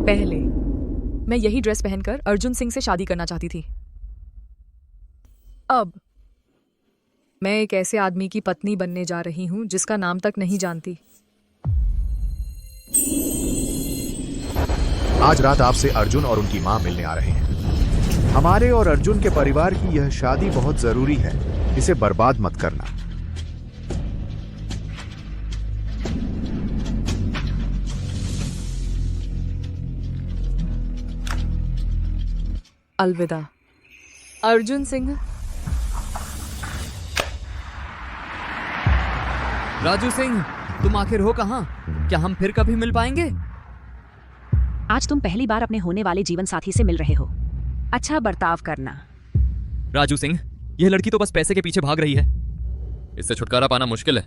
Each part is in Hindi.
पहले मैं यही ड्रेस पहनकर अर्जुन सिंह से शादी करना चाहती थी। अब मैं एक ऐसे आदमी की पत्नी बनने जा रही हूं जिसका नाम तक नहीं जानती। आज रात आपसे अर्जुन और उनकी मां मिलने आ रहे हैं। हमारे और अर्जुन के परिवार की यह शादी बहुत जरूरी है, इसे बर्बाद मत करना। अलविदा अर्जुन सिंह। राजू सिंह, तुम आखिर हो कहाँ? क्या हम फिर कभी मिल पाएंगे? आज तुम पहली बार अपने होने वाले जीवन साथी से मिल रहे हो। अच्छा बर्ताव करना। राजू सिंह, यह लड़की तो बस पैसे के पीछे भाग रही है। इससे छुटकारा पाना मुश्किल है।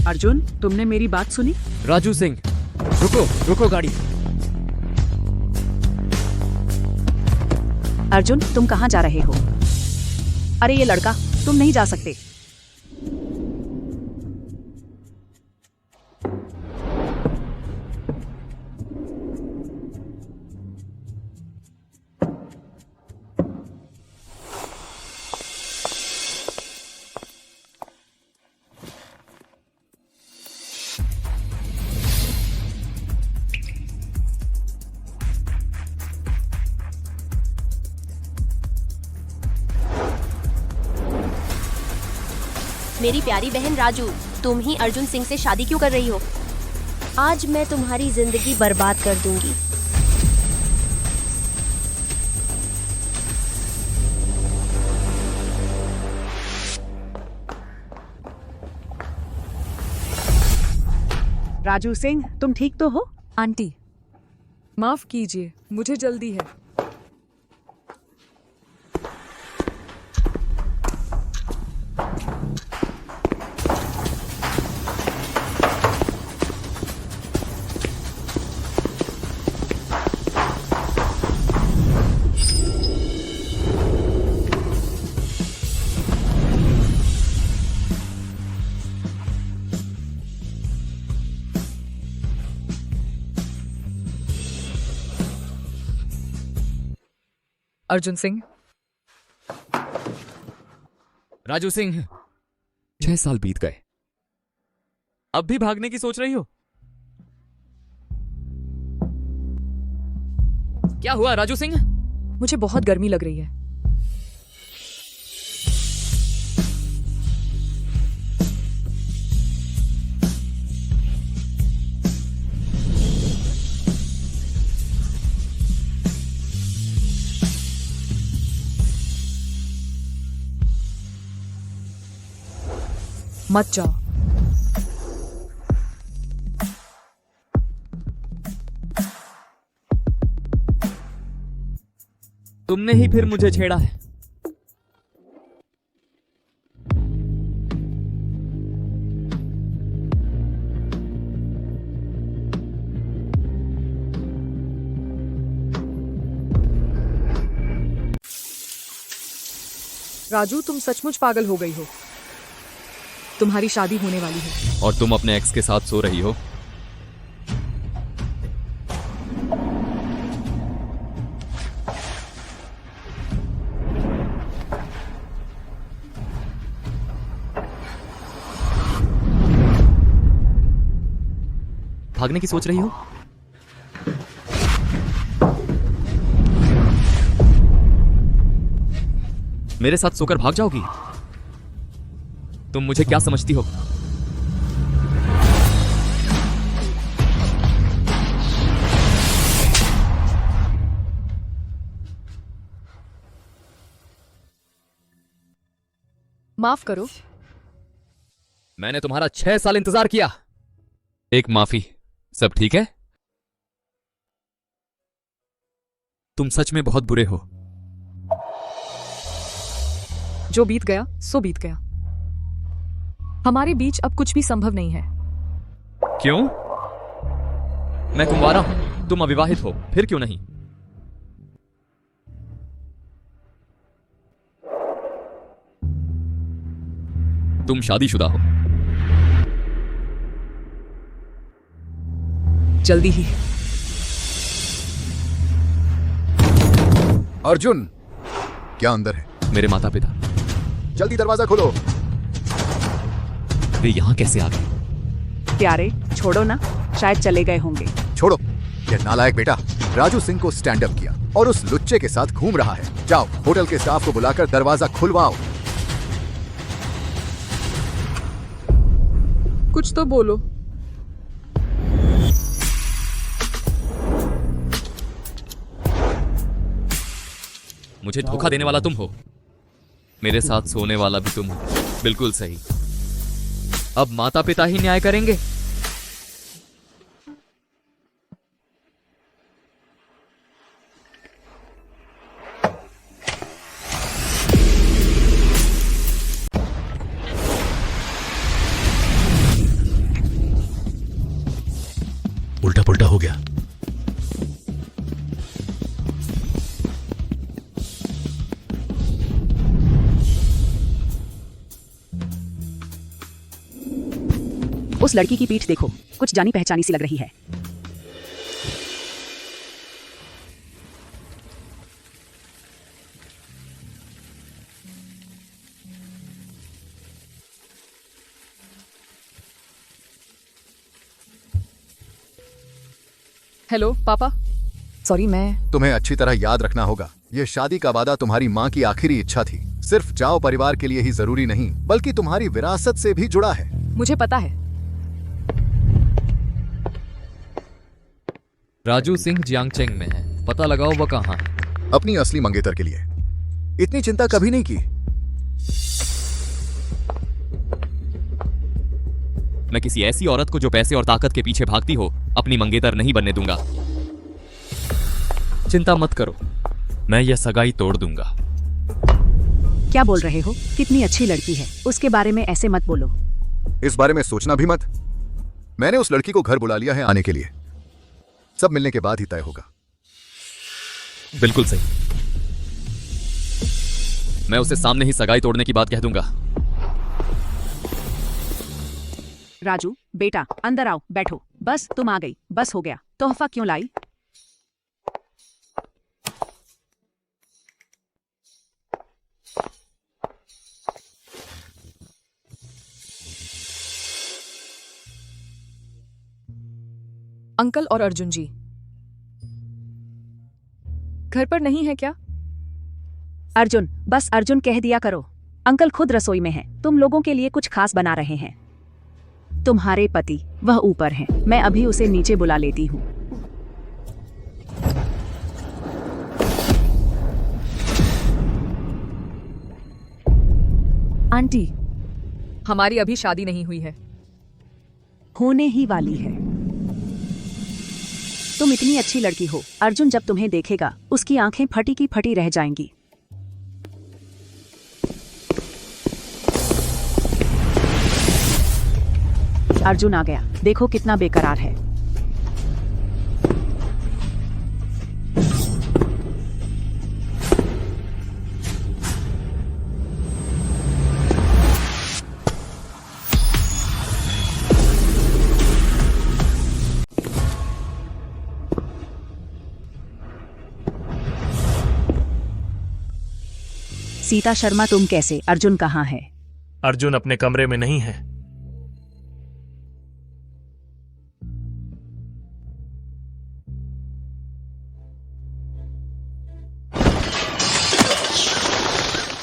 अर्जुन, तुमने मेरी बात सुनी? राजू सिंह, रुको रुको गाड़ी। अर्जुन, तुम कहाँ जा रहे हो? अरे ये लड़का, तुम नहीं जा सकते। मेरी प्यारी बहन राजू, तुम ही अर्जुन सिंह से शादी क्यों कर रही हो? आज मैं तुम्हारी जिंदगी बर्बाद कर दूंगी। राजू सिंह, तुम ठीक तो हो? आंटी, माफ कीजिए, मुझे जल्दी है। अर्जुन सिंह। राजू सिंह, 6 साल बीत गए, अब भी भागने की सोच रही हो? क्या हुआ राजू सिंह? मुझे बहुत गर्मी लग रही है। मत जाओ। तुमने ही फिर मुझे छेड़ा है। राजू, तुम सचमुच पागल हो गई हो। तुम्हारी शादी होने वाली है। और तुम अपने एक्स के साथ सो रही हो। भागने की सोच रही हो? मेरे साथ सोकर भाग जाओगी? तुम मुझे क्या समझती हो? माफ करो। मैंने तुम्हारा 6 साल इंतजार किया। एक माफी, सब ठीक है? तुम सच में बहुत बुरे हो। जो बीत गया सो बीत गया। हमारे बीच अब कुछ भी संभव नहीं है। क्यों? मैं कुंवारा हूं, तुम अविवाहित हो, फिर क्यों नहीं? तुम शादीशुदा हो। जल्दी ही। अर्जुन, क्या अंदर है? मेरे माता पिता। जल्दी दरवाजा खोलो। वे यहाँ कैसे आ गए? प्यारे छोड़ो ना, शायद चले गए होंगे। छोड़ो, यह नालायक बेटा राजू सिंह को स्टैंड अप किया और उस लुच्चे के साथ घूम रहा है। जाओ, होटल के स्टाफ को बुलाकर दरवाजा खुलवाओ। कुछ तो बोलो। मुझे धोखा देने वाला तुम हो, मेरे साथ सोने वाला भी तुम हो। बिल्कुल सही। अब माता पिता ही न्याय करेंगे। उल्टा पुल्टा हो गया। उस लड़की की पीठ देखो, कुछ जानी पहचानी सी लग रही है। हेलो पापा। सॉरी, मैं तुम्हें अच्छी तरह याद रखना होगा, यह शादी का वादा तुम्हारी माँ की आखिरी इच्छा थी। सिर्फ जाओ परिवार के लिए ही जरूरी नहीं, बल्कि तुम्हारी विरासत से भी जुड़ा है। मुझे पता है। राजू सिंह जियांगचेंग में है, पता लगाओ वह कहाँ है। अपनी असली मंगेतर के लिए इतनी चिंता कभी नहीं की। मैं किसी ऐसी औरत को जो पैसे और ताकत के पीछे भागती हो अपनी मंगेतर नहीं बनने दूंगा। चिंता मत करो, मैं यह सगाई तोड़ दूंगा। क्या बोल रहे हो? कितनी अच्छी लड़की है, उसके बारे में ऐसे मत बोलो। इस बारे में सोचना भी मत। मैंने उस लड़की को घर बुला लिया है आने के लिए। सब मिलने के बाद ही तय होगा। बिल्कुल सही। मैं उसे सामने ही सगाई तोड़ने की बात कह दूंगा। राजू बेटा, अंदर आओ, बैठो। बस तुम आ गई, बस हो गया। तोहफा क्यों लाई? अंकल और अर्जुन जी घर पर नहीं है क्या? अर्जुन, बस अर्जुन कह दिया करो। अंकल खुद रसोई में हैं, तुम लोगों के लिए कुछ खास बना रहे हैं। तुम्हारे पति वह ऊपर हैं, मैं अभी उसे नीचे बुला लेती हूँ। आंटी, हमारी अभी शादी नहीं हुई है। होने ही वाली है। तुम इतनी अच्छी लड़की हो, अर्जुन जब तुम्हें देखेगा उसकी आंखें फटी की फटी रह जाएंगी। अर्जुन आ गया, देखो कितना बेकरार है। सीता शर्मा, तुम कैसे? अर्जुन कहाँ है? अर्जुन अपने कमरे में नहीं है।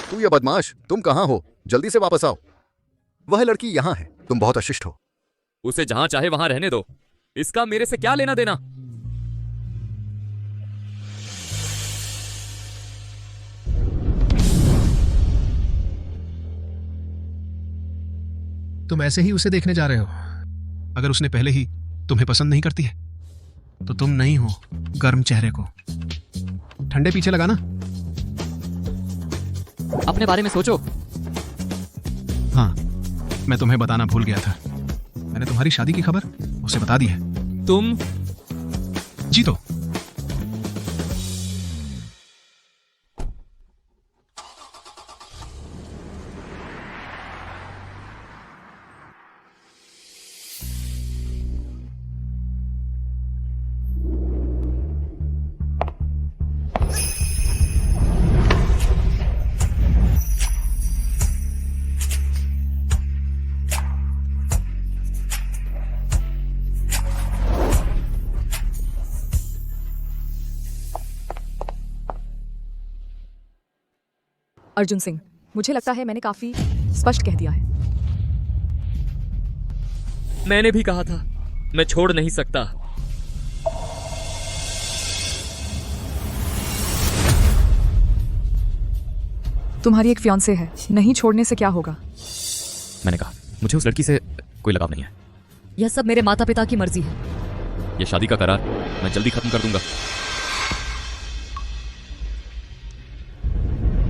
तू ये बदमाश, तुम कहाँ हो? जल्दी से वापस आओ। वह लड़की यहाँ है, तुम बहुत अशिष्ट हो। उसे जहां चाहे वहां रहने दो, इसका मेरे से क्या लेना देना। तुम ऐसे ही उसे देखने जा रहे हो? अगर उसने पहले ही तुम्हें पसंद नहीं करती है तो तुम नहीं हो गर्म चेहरे को। ठंडे पीछे लगाना। अपने बारे में सोचो। हाँ, मैं तुम्हें बताना भूल गया था। मैंने तुम्हारी शादी की खबर उसे बता दी है। तुम जीतो। अर्जुन सिंह, मुझे लगता है मैंने काफी स्पष्ट कह दिया है। मैंने भी कहा था, मैं छोड़ नहीं सकता। तुम्हारी एक फियांसे है, नहीं छोड़ने से क्या होगा? मैंने कहा मुझे उस लड़की से कोई लगाव नहीं है। यह सब मेरे माता पिता की मर्जी है। यह शादी का करार मैं जल्दी खत्म कर दूंगा।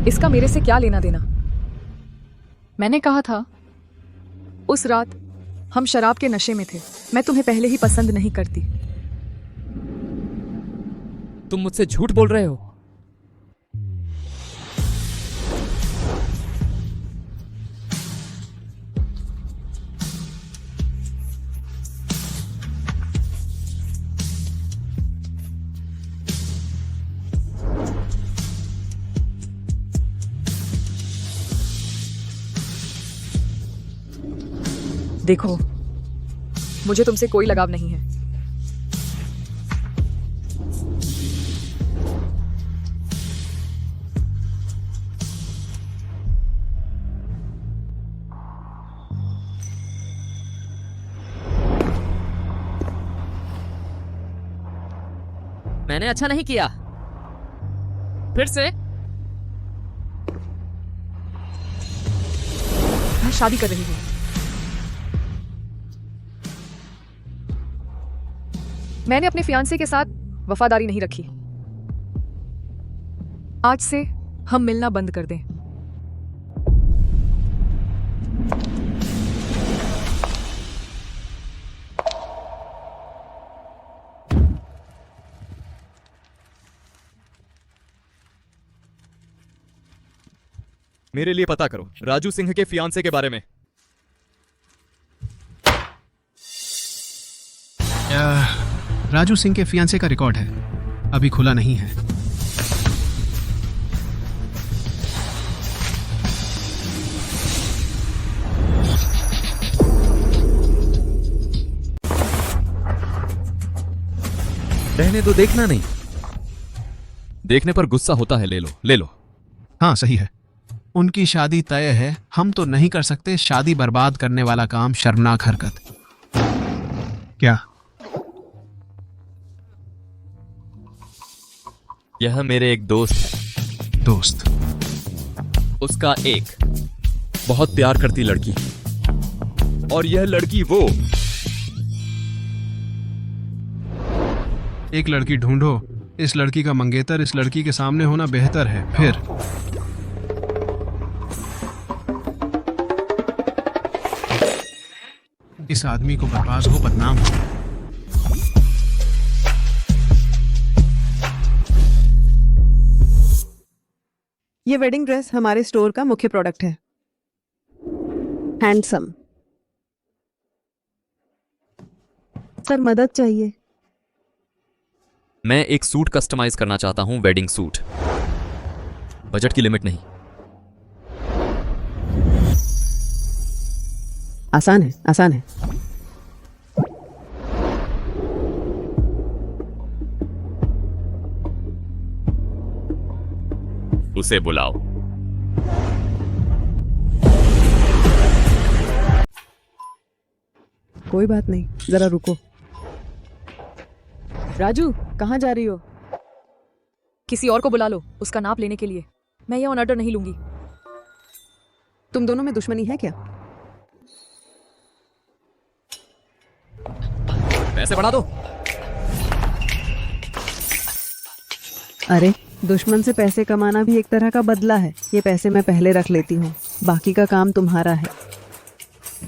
इसका मेरे से क्या लेना देना? मैंने कहा था उस रात हम शराब के नशे में थे। मैं तुम्हें पहले ही पसंद नहीं करती। तुम मुझसे झूठ बोल रहे हो। देखो, मुझे तुमसे कोई लगाव नहीं है। मैंने अच्छा नहीं किया। फिर से मैं शादी कर रही हूँ। मैंने अपने फियांसे के साथ वफादारी नहीं रखी। आज से हम मिलना बंद कर दें। मेरे लिए पता करो राजू सिंह के फियांसे के बारे में। राजू सिंह के फियांसे का रिकॉर्ड है, अभी खुला नहीं है। रहने दो, देखना नहीं। देखने पर गुस्सा होता है, ले लो ले लो। हाँ सही है, उनकी शादी तय है। हम तो नहीं कर सकते शादी बर्बाद करने वाला काम, शर्मनाक हरकत। क्या? यह मेरे एक दोस्त है। दोस्त? उसका एक बहुत प्यार करती लड़की, और यह लड़की वो। एक लड़की ढूंढो, इस लड़की का मंगेतर इस लड़की के सामने होना बेहतर है। फिर इस आदमी को बर्बाद हो, बदनाम हो। ये वेडिंग ड्रेस हमारे स्टोर का मुख्य प्रोडक्ट है। हैंडसम। सर मदद चाहिए। मैं एक सूट कस्टमाइज करना चाहता हूं, वेडिंग सूट। बजट की लिमिट नहीं। आसान है, आसान है। उसे बुलाओ। कोई बात नहीं, जरा रुको। राजू, कहाँ जा रही हो? किसी और को बुला लो उसका नाप लेने के लिए। मैं ये ऑर्डर नहीं लूंगी। तुम दोनों में दुश्मनी है क्या? पैसे बढ़ा दो। अरे, दुश्मन से पैसे कमाना भी एक तरह का बदला है। ये पैसे मैं पहले रख लेती हूँ, बाकी का काम तुम्हारा है।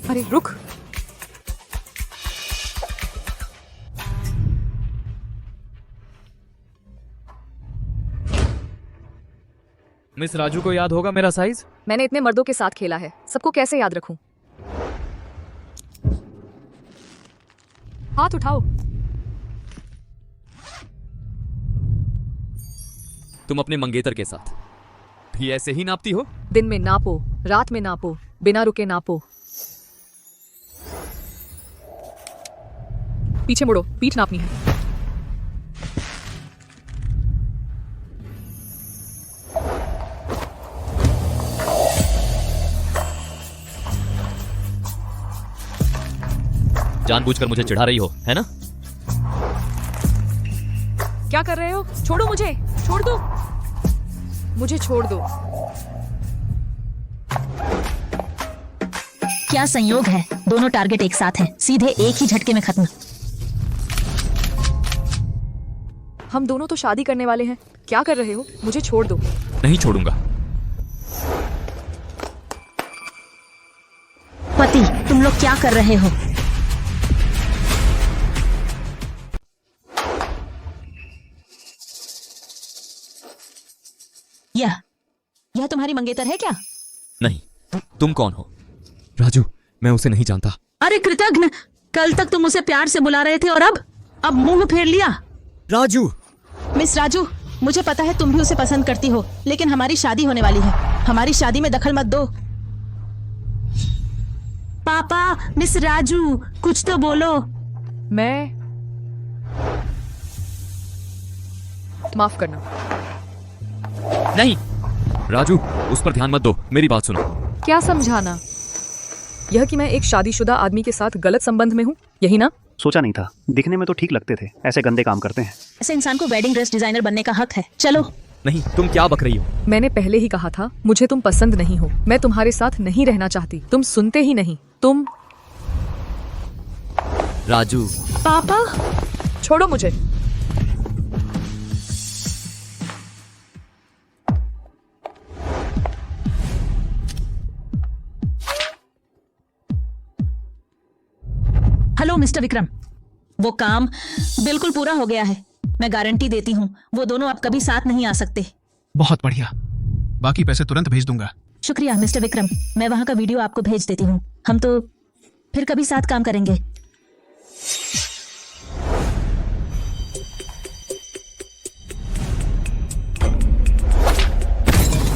अरे रुक। मिस राजू को याद होगा मेरा साइज? मैंने इतने मर्दों के साथ खेला है, सबको कैसे याद रखूं? हाथ उठाओ। तुम अपने मंगेतर के साथ भी ऐसे ही नापती हो? दिन में नापो, रात में नापो, बिना रुके नापो। पीछे मुड़ो, पीठ नापनी है। जानबूझकर मुझे चिढ़ा रही हो, है ना? क्या कर रहे हो? छोड़ो मुझे, छोड़ दो मुझे, छोड़ दो। क्या संयोग है, दोनों टारगेट एक साथ हैं, सीधे एक ही झटके में खत्म। हम दोनों तो शादी करने वाले हैं। क्या कर रहे हो? मुझे छोड़ दो। नहीं छोड़ूंगा। पति, तुम लोग क्या कर रहे हो? यह तुम्हारी मंगेतर है क्या? नहीं, तुम कौन हो? राजू, मैं उसे नहीं जानता। अरे कृतघ्न, कल तक तुम उसे प्यार से बुला रहे थे और अब मुंह फेर लिया। राजू! मिस राजू, मुझे पता है तुम भी उसे पसंद करती हो, लेकिन हमारी शादी होने वाली है। हमारी शादी में दखल मत दो। पापा, मिस राजू, कुछ तो बोलो। मैं माफ करना। नहीं राजू, उस पर ध्यान मत दो, मेरी बात सुनो। क्या समझाना? यह कि मैं एक शादीशुदा आदमी के साथ गलत संबंध में हूँ, यही ना? सोचा नहीं था, दिखने में तो ठीक लगते थे, ऐसे गंदे काम करते हैं। ऐसे इंसान को वेडिंग ड्रेस डिजाइनर बनने का हक है। चलो। नहीं, तुम क्या बक रही हो? मैंने पहले ही कहा था, मुझे तुम पसंद नहीं हो। मैं तुम्हारे साथ नहीं रहना चाहती। तुम सुनते ही नहीं। तुम राजू! पापा, छोड़ो मुझे। हेलो मिस्टर विक्रम, वो काम बिल्कुल पूरा हो गया है। मैं गारंटी देती हूँ, वो दोनों अब कभी साथ नहीं आ सकते। बहुत बढ़िया, बाकी पैसे तुरंत भेज दूंगा। शुक्रिया मिस्टर विक्रम, मैं वहाँ का वीडियो आपको भेज देती हूँ। हम तो फिर कभी साथ काम करेंगे।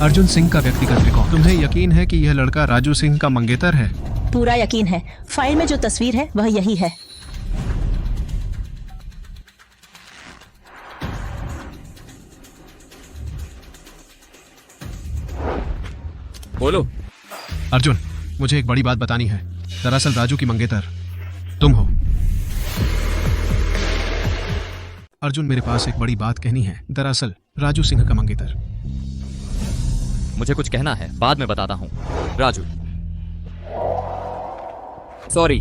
अर्जुन सिंह का व्यक्तिगत रिकॉर्ड। तुम्हें यकीन है कि यह लड़का राजू सिंह का मंगेतर है? पूरा यकीन है। फाइल में जो तस्वीर है वह यही है। बोलो। अर्जुन, मुझे एक बड़ी बात बतानी है। दरअसल राजू की मंगेतर तुम हो। अर्जुन, मेरे पास एक बड़ी बात कहनी है। दरअसल राजू सिंह का मंगेतर। मुझे कुछ कहना है, बाद में बताता हूँ। राजू, सॉरी।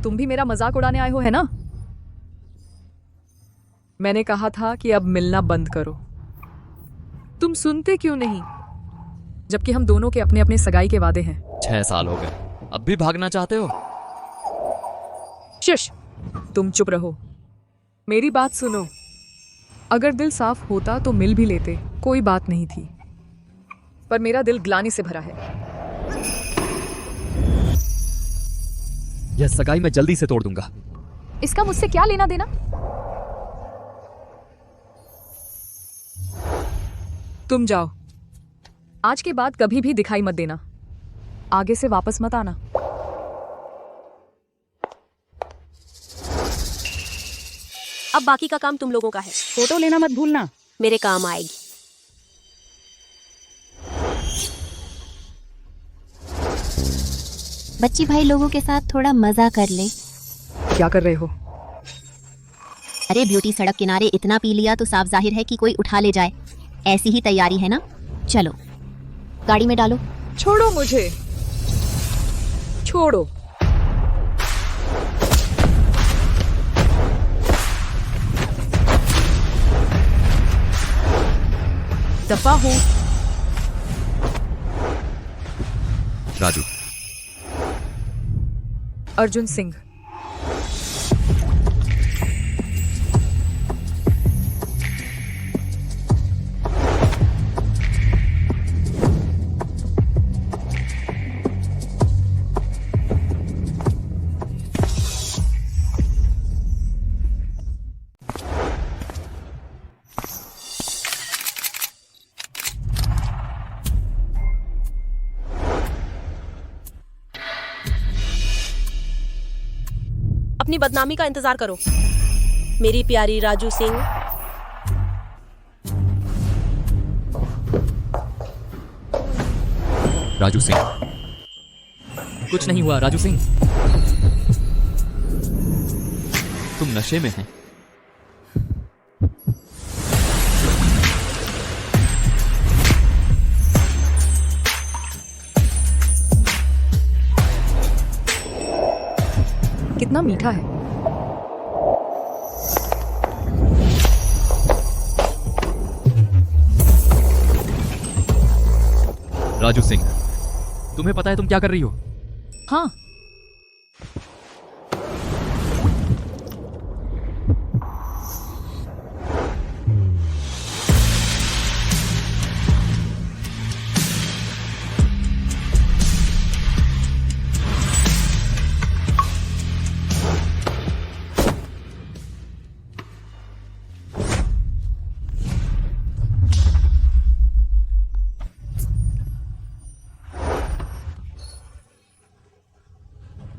तुम भी मेरा मजाक उड़ाने आए हो, है ना? मैंने कहा था कि अब मिलना बंद करो। तुम सुनते क्यों नहीं? जबकि हम दोनों के अपने अपने सगाई के वादे हैं। 6 साल हो गए, अब भी भागना चाहते हो? शिश, तुम चुप रहो। मेरी बात सुनो। अगर दिल साफ होता तो मिल भी लेते, कोई बात नहीं थी। पर मेरा दिल ग्लानि से भरा है। यह सगाई मैं जल्दी से तोड़ दूंगा। इसका मुझसे क्या लेना देना? तुम जाओ। आज के बाद कभी भी दिखाई मत देना। आगे से वापस मत आना। अब बाकी का काम तुम लोगों का है। फोटो लेना मत भूलना। मेरे काम आएगी। बच्ची भाई लोगों के साथ थोड़ा मजा कर ले। क्या कर रहे हो? अरे ब्यूटी, सड़क किनारे इतना पी लिया तो साफ जाहिर है कि कोई उठा ले जाए। ऐसी ही तैयारी है ना? चलो गाड़ी में डालो। छोड़ो मुझे, छोड़ो। दफा हो। राजू। अर्जुन सिंह। अपनी बदनामी का इंतजार करो। मेरी प्यारी राजू सिंह। राजू सिंह, कुछ नहीं हुआ राजू सिंह। तुम नशे में हैं। कितना मीठा है। राजू सिंह, तुम्हें पता है तुम क्या कर रही हो? हाँ,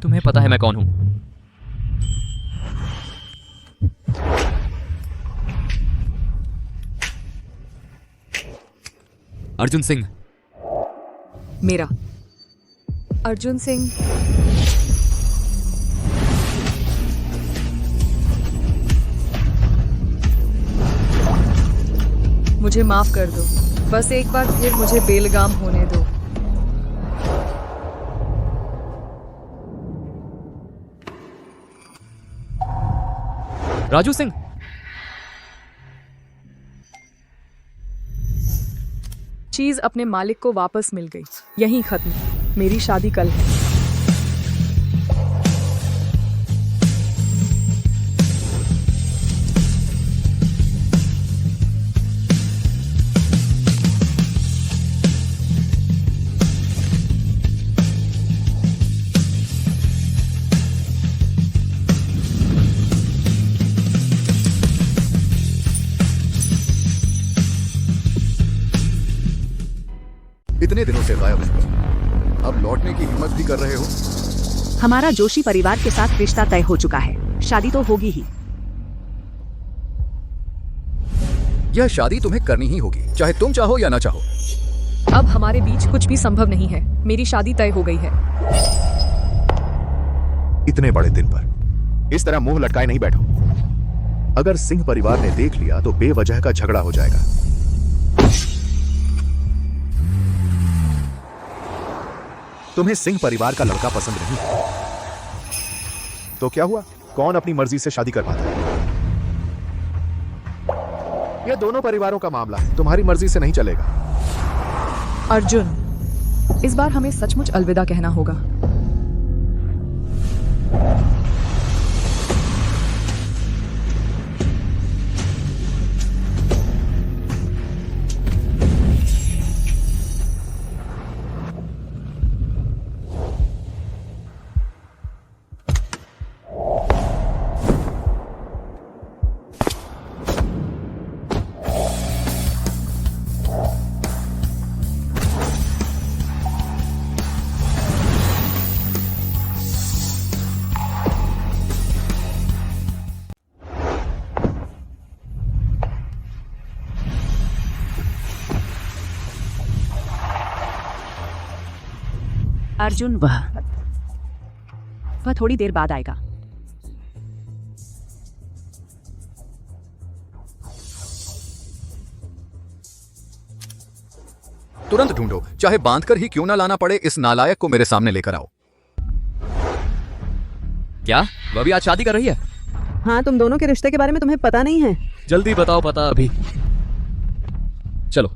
तुम्हें पता है मैं कौन हूं? अर्जुन सिंह। मेरा अर्जुन सिंह। मुझे माफ कर दो, बस एक बार फिर मुझे बेलगाम होने दो। राजू सिंह, चीज अपने मालिक को वापस मिल गई। यहीं खत्म। मेरी शादी कल है। इतने दिनों से गायब हो, अब लौटने की हिम्मत भी कर रहे हो? हमारा जोशी परिवार के साथ रिश्ता तय हो चुका है, शादी तो होगी ही। यह शादी तुम्हें करनी ही होगी, चाहे तुम चाहो या ना चाहो। अब हमारे बीच कुछ भी संभव नहीं है। मेरी शादी तय हो गई है। इतने बड़े दिन पर इस तरह मुंह लटकाए नहीं बैठो। अगर सिंह परिवार ने देख लिया तो बेवजह का झगड़ा हो जाएगा। तुम्हें सिंह परिवार का लड़का पसंद नहीं है तो क्या हुआ? कौन अपनी मर्जी से शादी कर पाता है? यह दोनों परिवारों का मामला है, तुम्हारी मर्जी से नहीं चलेगा। अर्जुन, इस बार हमें सचमुच अलविदा कहना होगा। अर्जुन, वह थोड़ी देर बाद आएगा। तुरंत ढूंढो, चाहे बांधकर ही क्यों ना लाना पड़े। इस नालायक को मेरे सामने लेकर आओ। क्या वह भी आज शादी कर रही है? हाँ, तुम दोनों के रिश्ते के बारे में तुम्हें पता नहीं है? जल्दी बताओ पता अभी। चलो।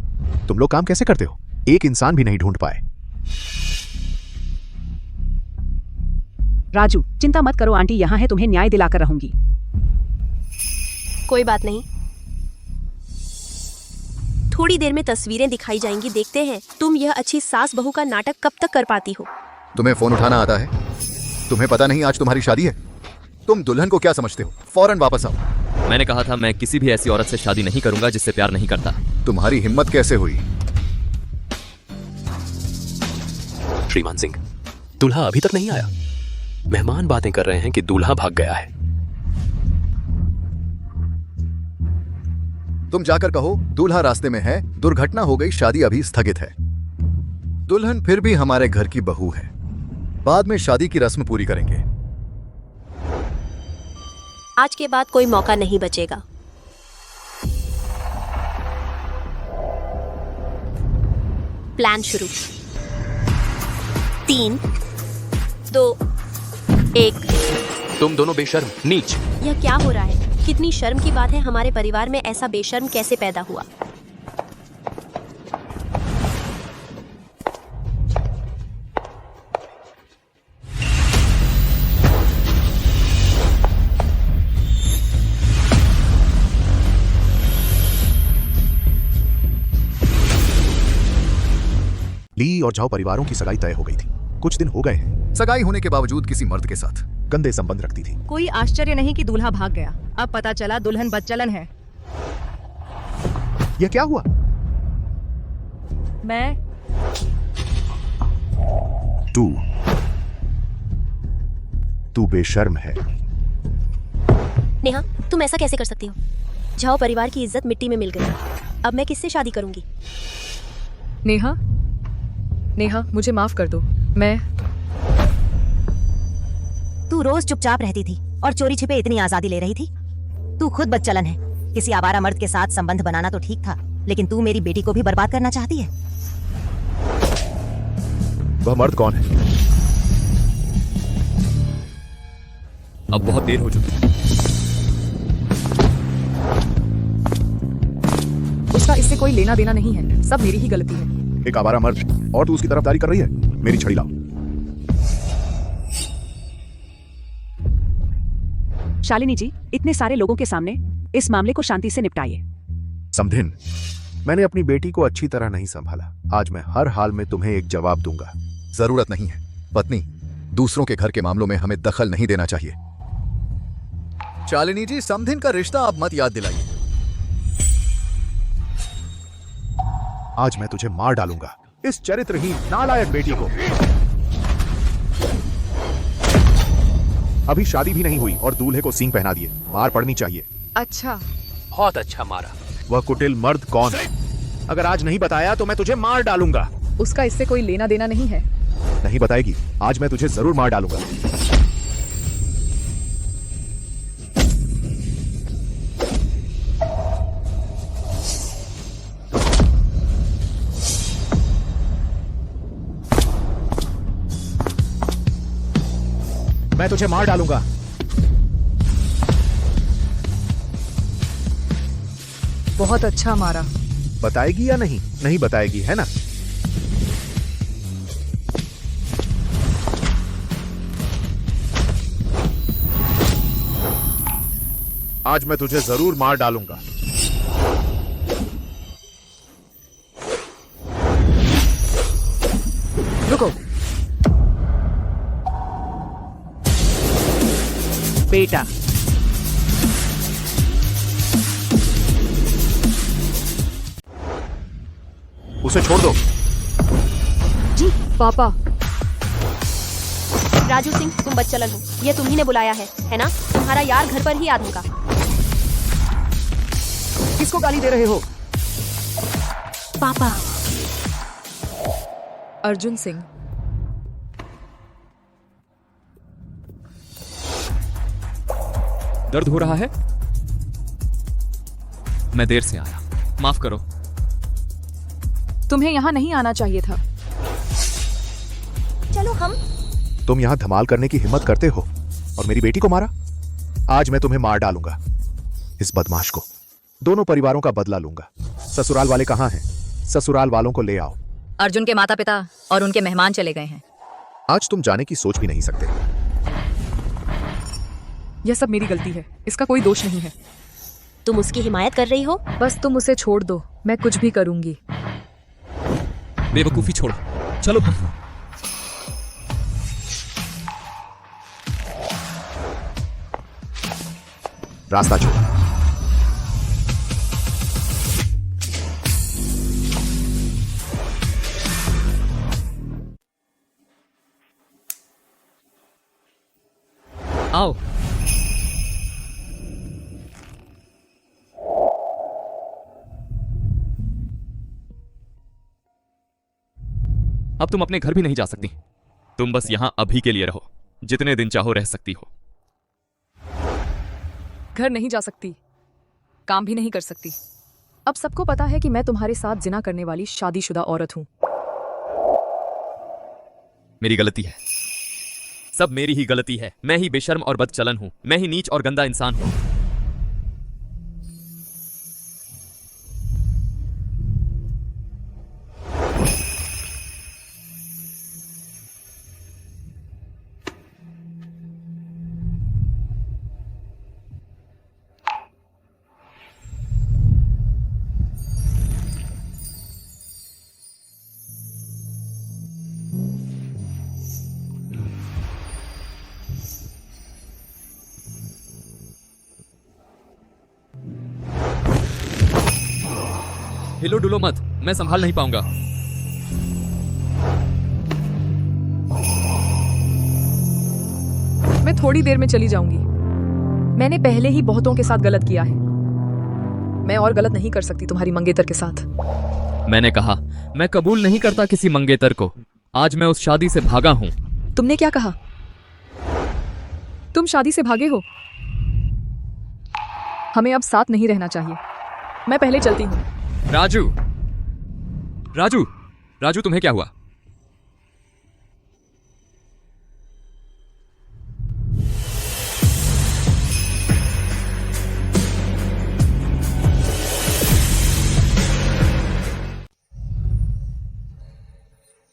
तुम लोग काम कैसे करते हो? एक इंसान भी नहीं ढूंढ पाए। राजू, चिंता मत करो, आंटी यहाँ है, तुम्हें न्याय दिलाकर रहूंगी। कोई बात नहीं, थोड़ी देर में तस्वीरें दिखाई जाएंगी, देखते हैं तुम यह अच्छी सास बहू का नाटक कब तक कर पाती हो। तुम्हें फोन उठाना आता है? तुम्हें पता नहीं आज तुम्हारी शादी है? तुम दुल्हन को क्या समझते हो? फौरन वापस आओ। मैंने कहा था मैं किसी भी ऐसी औरत से शादी नहीं करूंगा जिससे प्यार नहीं करता। तुम्हारी हिम्मत कैसे हुई? श्रीमान सिंह, दूल्हा अभी तक नहीं आया। मेहमान बातें कर रहे हैं कि दूल्हा भाग गया है। तुम जाकर कहो दूल्हा रास्ते में है, दुर्घटना हो गई, शादी अभी स्थगित है। दुल्हन फिर भी हमारे घर की बहू है, बाद में शादी की रस्म पूरी करेंगे। आज के बाद कोई मौका नहीं बचेगा। प्लान शुरू। 3, 2, 1। तुम दोनों बेशर्म, नीच। यह क्या हो रहा है? कितनी शर्म की बात है, हमारे परिवार में ऐसा बेशर्म कैसे पैदा हुआ? ली और झाओ परिवारों की सगाई तय हो गई थी। कुछ दिन हो गए हैं। सगाई होने के बावजूद किसी मर्द के साथ गंदे संबंध रखती थी। कोई आश्चर्य नहीं कि दूल्हा भाग गया। अब पता चला दुल्हन बदचलन है। यह क्या हुआ? मैं तू बेशर्म है। नेहा, तुम ऐसा कैसे कर सकती हो? झाओ परिवार की इज्जत मिट्टी में मिल गई। अब मैं किससे शादी करूंगी? नेहा, नेहा मुझे माफ कर दो। मैं तू रोज चुपचाप रहती थी और चोरी छिपे इतनी आजादी ले रही थी। तू खुद बदचलन है। किसी आवारा मर्द के साथ संबंध बनाना तो ठीक था, लेकिन तू मेरी बेटी को भी बर्बाद करना चाहती है। वह मर्द कौन है? अब बहुत देर हो चुकी। उसका इससे कोई लेना देना नहीं है, सब मेरी ही गलती है। एक आवारा मर्द और तू उसकी तरफदारी कर रही है। मेरी छड़ी लाओ। शालिनी जी, इतने सारे लोगों के सामने इस मामले को शांति से निपटाइए। समधिन, मैंने अपनी बेटी को अच्छी तरह नहीं संभाला। आज मैं हर हाल में तुम्हें एक जवाब दूंगा। जरूरत नहीं है पत्नी, दूसरों के घर के मामलों में हमें दखल नहीं देना चाहिए। शालिनी जी, समधिन का रिश्ता आप मत याद दिलाइए। आज मैं तुझे मार डालूंगा, इस चरित्रहीन नालायक बेटी को। अभी शादी भी नहीं हुई और दूल्हे को सींग पहना दिए। मार पड़नी चाहिए। अच्छा, बहुत अच्छा मारा। वह कुटिल मर्द कौन है? अगर आज नहीं बताया तो मैं तुझे मार डालूंगा। उसका इससे कोई लेना देना नहीं है। नहीं बताएगी? आज मैं तुझे जरूर मार डालूंगा। मैं तुझे मार डालूंगा। बहुत अच्छा मारा। बताएगी या नहीं? नहीं बताएगी, है ना? आज मैं तुझे जरूर मार डालूंगा। रुको। बेटा, उसे छोड़ दो। जी पापा। राजू सिंह, तुम बदचलन हो। ये तुम्ही ने बुलाया है ना? तुम्हारा यार घर पर ही आ दूंगा। किसको गाली दे रहे हो? पापा। अर्जुन सिंह। दर्द हो रहा है? मैं देर से आया, माफ करो। तुम्हें यहाँ नहीं आना चाहिए था। चलो हम। तुम यहाँ धमाल करने की हिम्मत करते हो और मेरी बेटी को मारा। आज मैं तुम्हें मार डालूंगा, इस बदमाश को। दोनों परिवारों का बदला लूंगा। ससुराल वाले कहाँ हैं? ससुराल वालों को ले आओ। अर्जुन के माता पिता और उनके मेहमान चले गए हैं। आज तुम जाने की सोच भी नहीं सकते। यह सब मेरी गलती है, इसका कोई दोष नहीं है। तुम उसकी हिमायत कर रही हो? बस तुम उसे छोड़ दो, मैं कुछ भी करूंगी। बेवकूफी छोड़ो, चलो। रास्ता छोड़। आओ। अब तुम अपने घर भी नहीं जा सकती। तुम बस यहां अभी के लिए रहो, जितने दिन चाहो रह सकती हो। घर नहीं जा सकती, काम भी नहीं कर सकती। अब सबको पता है कि मैं तुम्हारे साथ जिना करने वाली शादीशुदा औरत हूं। मेरी गलती है, सब मेरी ही गलती है। मैं ही बेशर्म और बदचलन हूं, मैं ही नीच और गंदा इंसान हूं। हिलो डुलो मत, मैं संभाल नहीं पाऊंगा। मैं थोड़ी देर में चली जाऊंगी। मैंने पहले ही बहुतों के साथ गलत किया है। मैं और गलत नहीं कर सकती तुम्हारी मंगेतर के साथ। मैंने कहा मैं कबूल नहीं करता किसी मंगेतर को। आज मैं उस शादी से भागा हूं। तुमने क्या कहा? तुम शादी से भागे हो? हमें अब साथ नहीं रहना चाहिए। मैं पहले चलती हूं। राजू, राजू, राजू, तुम्हें क्या हुआ?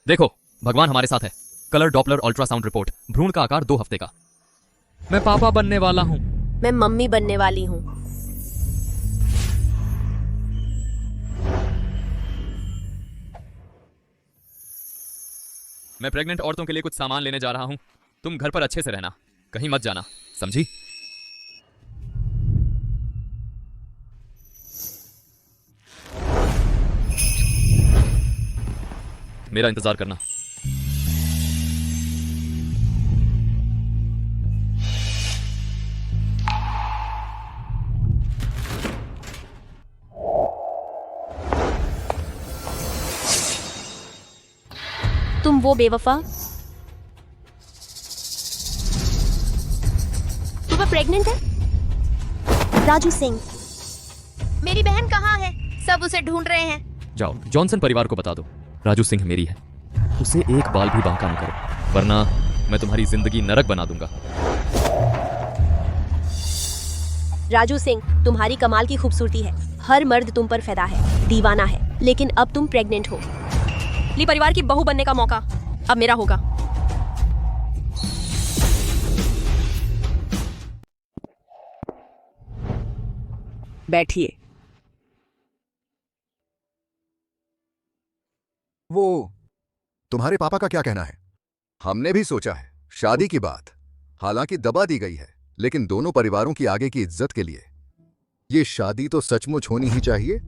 देखो, भगवान हमारे साथ है। कलर डॉपलर अल्ट्रासाउंड रिपोर्ट, भ्रूण का आकार 2 हफ्ते का। मैं पापा बनने वाला हूं। मैं मम्मी बनने वाली हूँ। मैं प्रेग्नेंट औरतों के लिए कुछ सामान लेने जा रहा हूं। तुम घर पर अच्छे से रहना, कहीं मत जाना, समझी? मेरा इंतजार करना। तुम वो बेवफा, तुम्हें प्रेग्नेंट है? राजू सिंह, मेरी बहन कहाँ है? सब उसे ढूंढ रहे हैं। जाओ, जॉनसन परिवार को बता दो, राजू सिंह मेरी है। उसे एक बाल भी बांका न करो, वरना मैं तुम्हारी जिंदगी नरक बना दूंगा। राजू सिंह, तुम्हारी कमाल की खूबसूरती है। हर मर्द तुम पर फिदा है, दीवाना है। लेकिन अब तुम प्रेग्नेंट हो। ली परिवार की बहू बनने का मौका अब मेरा होगा। बैठिए। वो तुम्हारे पापा का क्या कहना है? हमने भी सोचा है शादी की बात, हालांकि दबा दी गई है, लेकिन दोनों परिवारों की आगे की इज्जत के लिए ये शादी तो सचमुच होनी ही चाहिए।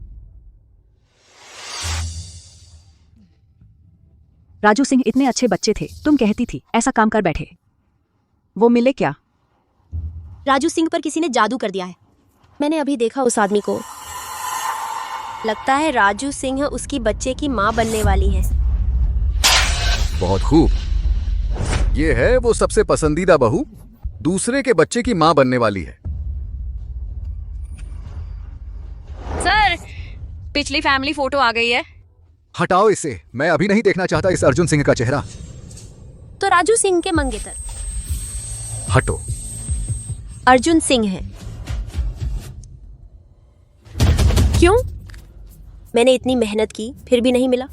राजू सिंह इतने अच्छे बच्चे थे, तुम कहती थी ऐसा काम कर बैठे। वो मिले क्या? राजू सिंह पर किसी ने जादू कर दिया है। मैंने अभी देखा उस आदमी को। लगता है राजू सिंह उसकी बच्चे की माँ बनने वाली है। बहुत खूब, ये है वो सबसे पसंदीदा बहू, दूसरे के बच्चे की माँ बनने वाली है। सर, पिछली फैमिली फोटो आ गई है। हटाओ इसे, मैं अभी नहीं देखना चाहता इस अर्जुन सिंह का चेहरा। तो राजू सिंह के मंगेतर हटो। अर्जुन सिंह है। क्यों? मैंने इतनी मेहनत की फिर भी नहीं मिला।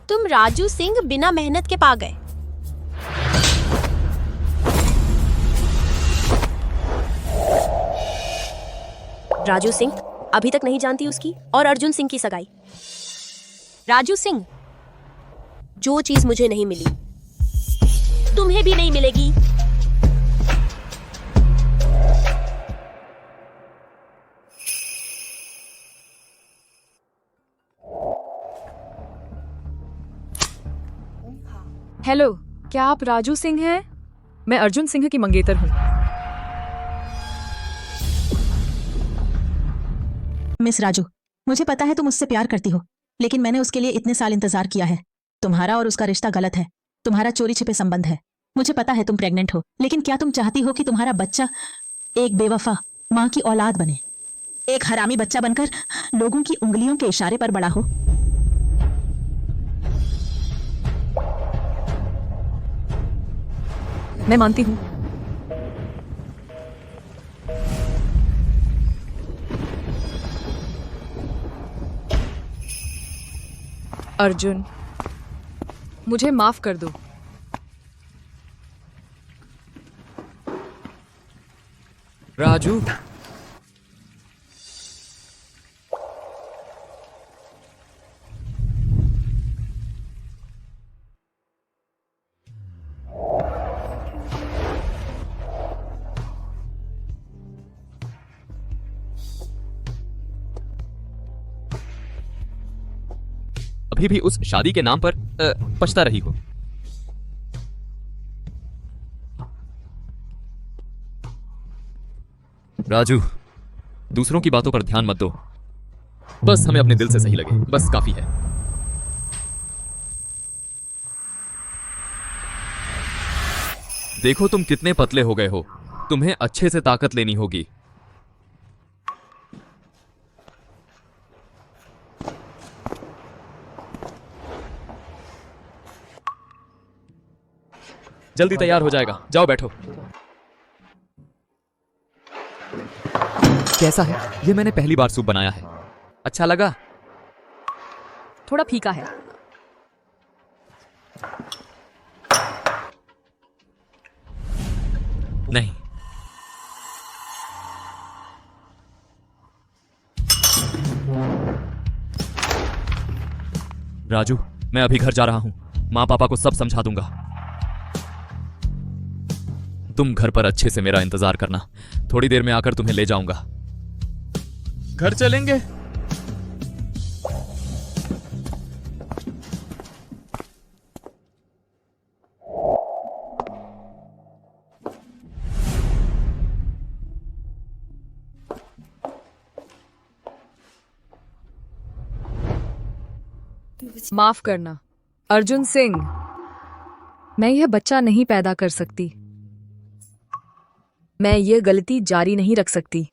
तुम राजू सिंह बिना मेहनत के पा गए। राजू सिंह अभी तक नहीं जानती उसकी और अर्जुन सिंह की सगाई। राजू सिंह, जो चीज मुझे नहीं मिली तुम्हें भी नहीं मिलेगी। हेलो, क्या आप राजू सिंह हैं? मैं अर्जुन सिंह की मंगेतर हूँ। मिस राजू, मुझे पता है तुम उससे प्यार करती हो, लेकिन मैंने उसके लिए इतने साल इंतजार किया है। तुम्हारा और उसका रिश्ता गलत है। तुम्हारा चोरी छिपे संबंध है। मुझे पता है तुम प्रेग्नेंट हो, लेकिन क्या तुम चाहती हो कि तुम्हारा बच्चा एक बेवफा माँ की औलाद बने, एक हरामी बच्चा बनकर लोगों की उंगलियों के इशारे पर बड़ा हो? मैं मानती हूँ। अर्जुन, मुझे माफ कर दो। राजू, अभी भी उस शादी के नाम पर पछता रही हो। राजू, दूसरों की बातों पर ध्यान मत दो। बस हमें अपने दिल से सही लगे, बस काफी है। देखो तुम कितने पतले हो गए हो, तुम्हें अच्छे से ताकत लेनी होगी। जल्दी तैयार हो जाएगा, जाओ बैठो। कैसा है? ये मैंने पहली बार सूप बनाया है। अच्छा लगा? थोड़ा फीका है। नहीं, राजू, मैं अभी घर जा रहा हूं। माँ पापा को सब समझा दूंगा। तुम घर पर अच्छे से मेरा इंतजार करना। थोड़ी देर में आकर तुम्हें ले जाऊंगा। घर चलेंगे? माफ करना अर्जुन सिंह, मैं यह बच्चा नहीं पैदा कर सकती। मैं ये गलती जारी नहीं रख सकती।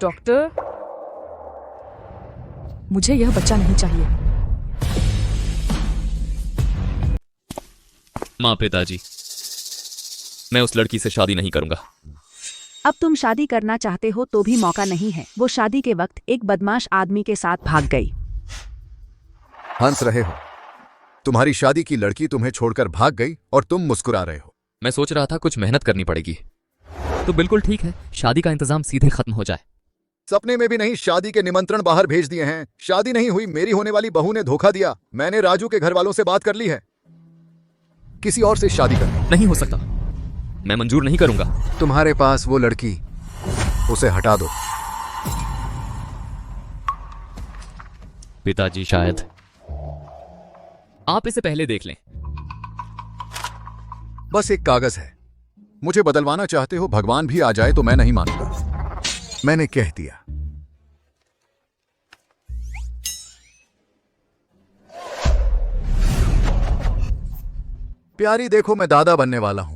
डॉक्टर, मुझे यह बच्चा नहीं चाहिए। माँ, पिताजी, मैं उस लड़की से शादी नहीं करूंगा। अब तुम शादी करना चाहते हो तो भी मौका नहीं है। वो शादी के वक्त एक बदमाश आदमी के साथ भाग गई। हंस रहे हो? तुम्हारी शादी की लड़की तुम्हें छोड़कर भाग गई और तुम मुस्कुरा रहे हो। मैं सोच रहा था कुछ मेहनत करनी पड़ेगी। तो बिल्कुल ठीक है, शादी का इंतजाम सीधे खत्म हो जाए। सपने में भी नहीं शादी के निमंत्रण बाहर भेज दिए हैं। शादी नहीं हुई, मेरी होने वाली बहू ने धोखा दिया। मैंने राजू के घर वालों से बात कर ली है, किसी और से शादी कर। नहीं हो सकता, मैं मंजूर नहीं करूंगा। तुम्हारे पास वो लड़की, उसे हटा दो। पिताजी, शायद आप इसे पहले देख लें। बस एक कागज है, मुझे बदलवाना चाहते हो? भगवान भी आ जाए तो मैं नहीं मानूंगा। मैंने कह दिया। प्यारी देखो, मैं दादा बनने वाला हूं।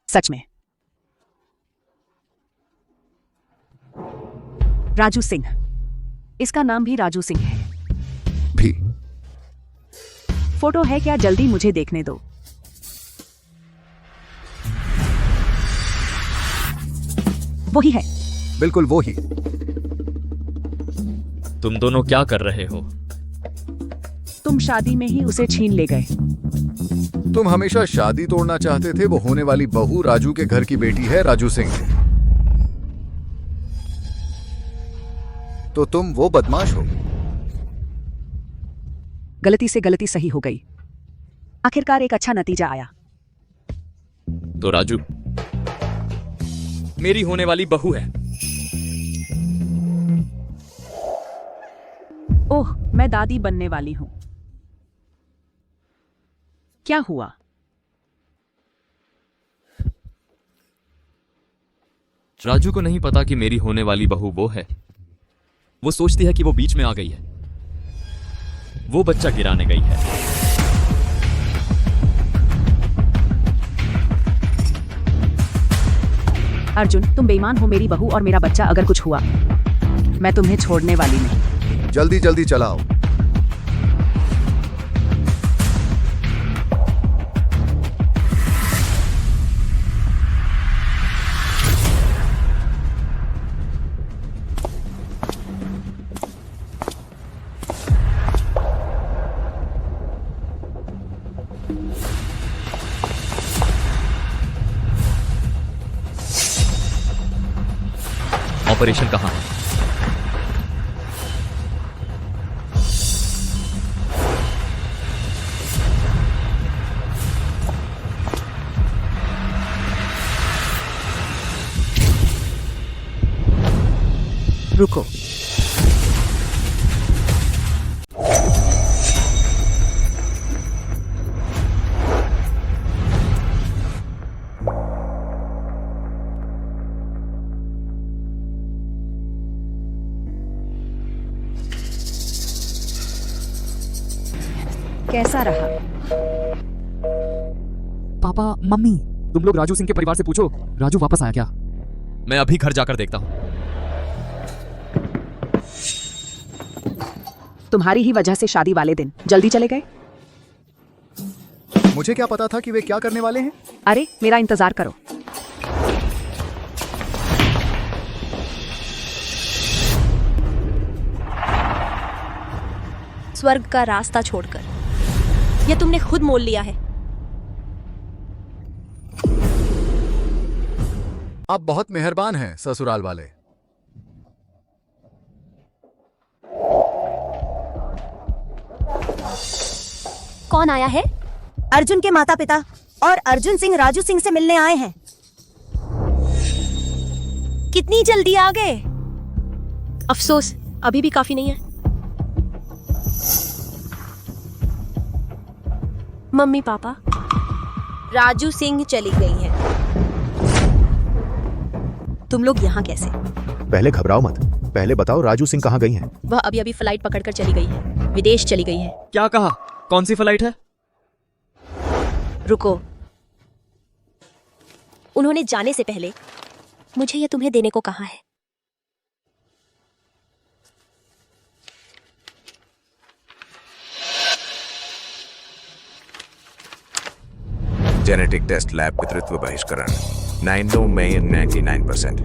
सच में? राजू सिंह, इसका नाम भी राजू सिंह है। भी फोटो है क्या? जल्दी मुझे देखने दो। वही है। बिल्कुल वो ही। तुम दोनों क्या कर रहे हो? तुम शादी में ही उसे छीन ले गए। तुम हमेशा शादी तोड़ना चाहते थे। वो होने वाली बहू राजू के घर की बेटी है, राजू सिंह। तो तुम वो बदमाश हो। गलती से गलती सही हो गई। आखिरकार एक अच्छा नतीजा आया। तो राजू, मेरी होने वाली बहू है। ओह, मैं दादी बनने वाली हूँ। क्या हुआ? राजू को नहीं पता कि मेरी होने वाली बहू वो है। वो सोचती है कि वो बीच में आ गई है। वो बच्चा गिराने गई है। अर्जुन, तुम बेईमान हो। मेरी बहू और मेरा बच्चा अगर कुछ हुआ, मैं तुम्हें छोड़ने वाली नहीं। जल्दी जल्दी चलाओ। ऑपरेशन कहाँ है? रुको। कैसा रहा? पापा, मम्मी, तुम लोग राजू सिंह के परिवार से पूछो, राजू वापस आया क्या? मैं अभी घर जाकर देखता हूँ। तुम्हारी ही वजह से शादी वाले दिन जल्दी चले गए। मुझे क्या पता था कि वे क्या करने वाले हैं? अरे, मेरा इंतजार करो। स्वर्ग का रास्ता छोड़कर यह तुमने खुद मोल लिया है। आप बहुत मेहरबान हैं ससुराल वाले। कौन आया है? अर्जुन के माता पिता और अर्जुन सिंह राजू सिंह से मिलने आए हैं। कितनी जल्दी आ गए। अफसोस, अभी भी काफी नहीं है। मम्मी पापा, राजू सिंह चली गई है। तुम लोग यहाँ कैसे? पहले घबराओ मत, पहले बताओ राजू सिंह कहाँ गई हैं? वह अभी अभी फ्लाइट पकड़कर चली गई है, विदेश चली गई है। क्या कहा? कौन सी फ्लाइट है? रुको, उन्होंने जाने से पहले मुझे यह तुम्हें देने को कहा है। जेनेटिक टेस्ट लैब पितृत्व बहिष्करण 9 मई 99%।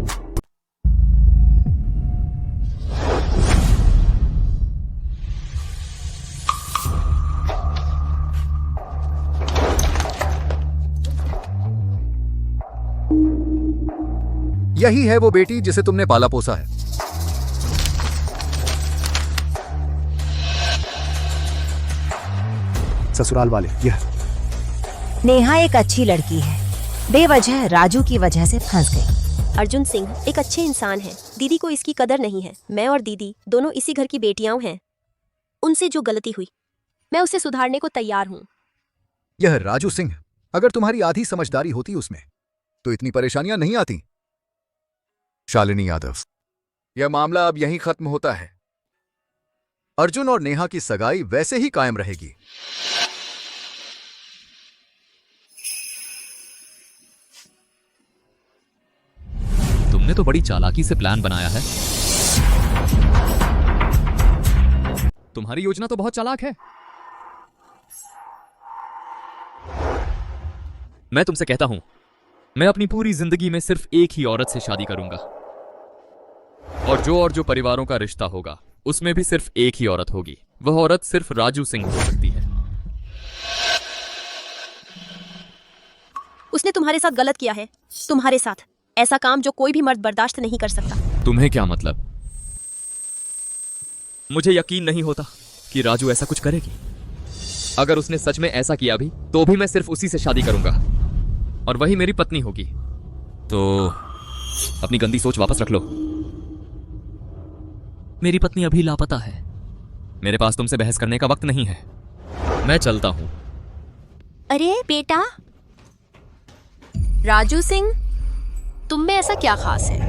यही है वो बेटी जिसे तुमने पाला पोसा है। ससुराल वाले, यह नेहा एक अच्छी लड़की है, बेवजह राजू की वजह से फंस गई। अर्जुन सिंह एक अच्छे इंसान हैं। दीदी को इसकी कदर नहीं है। मैं और दीदी दोनों इसी घर की बेटियां हैं। उनसे जो गलती हुई, मैं उसे सुधारने को तैयार हूं। यह राजू सिंह, अगर तुम्हारी आधी समझदारी होती उसमें तो इतनी परेशानियां नहीं आती। शालिनी यादव, यह मामला अब यहीं खत्म होता है। अर्जुन और नेहा की सगाई वैसे ही कायम रहेगी। तुमने तो बड़ी चालाकी से प्लान बनाया है। तुम्हारी योजना तो बहुत चालाक है। मैं तुमसे कहता हूं, मैं अपनी पूरी जिंदगी में सिर्फ एक ही औरत से शादी करूंगा, और जो परिवारों का रिश्ता होगा उसमें भी सिर्फ एक ही औरत होगी। वह औरत सिर्फ राजू सिंह हो सकती है। उसने तुम्हारे साथ गलत किया है। तुम्हारे साथ ऐसा काम जो कोई भी मर्द बर्दाश्त नहीं कर सकता। तुम्हें क्या मतलब? मुझे यकीन नहीं होता कि राजू ऐसा कुछ करेगी। अगर उसने सच में ऐसा किया भी, तो भी मैं सिर्फ उसी से शादी करूंगा और वही मेरी पत्नी होगी। तो अपनी गंदी सोच वापस रख लो। मेरी पत्नी अभी लापता है। मेरे पास तुमसे बहस करने का वक्त नहीं है। मैं चलता हूं। अरे बेटा राजू सिंह, तुम में ऐसा क्या खास है?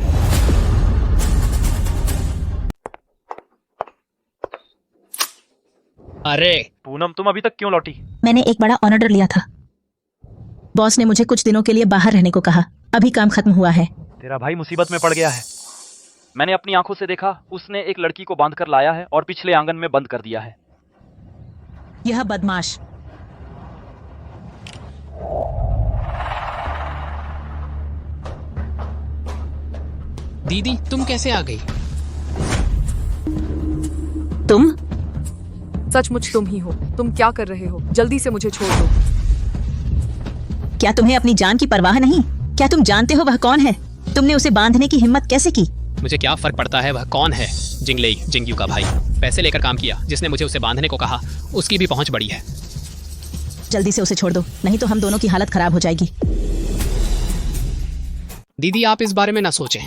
अरे पूनम, तुम अभी तक क्यों लौटी? मैंने एक बड़ा ऑर्डर लिया था। बॉस ने मुझे कुछ दिनों के लिए बाहर रहने को कहा। अभी काम खत्म हुआ है। तेरा भाई मुसीबत में पड़ गया है। मैंने अपनी आंखों से देखा, उसने एक लड़की को बांध कर लाया है और पिछले आंगन में बंद कर दिया है। यह बदमाश। दीदी तुम कैसे आ गई? तुम? सचमुच तुम ही हो। तुम क्या कर रहे हो? जल्दी से मुझे छोड़ दो। क्या तुम्हें अपनी जान की परवाह नहीं? क्या तुम जानते हो वह कौन है? तुमने उसे बांधने की हिम्मत कैसे की? मुझे क्या फर्क पड़ता है वह कौन है? जिंगलेई, जिंगयू का भाई। पैसे लेकर काम किया। जिसने मुझे उसे बांधने को कहा उसकी भी पहुंच बड़ी है। जल्दी से उसे छोड़ दो, नहीं तो हम दोनों की हालत खराब हो जाएगी। दीदी आप इस बारे में ना सोचें।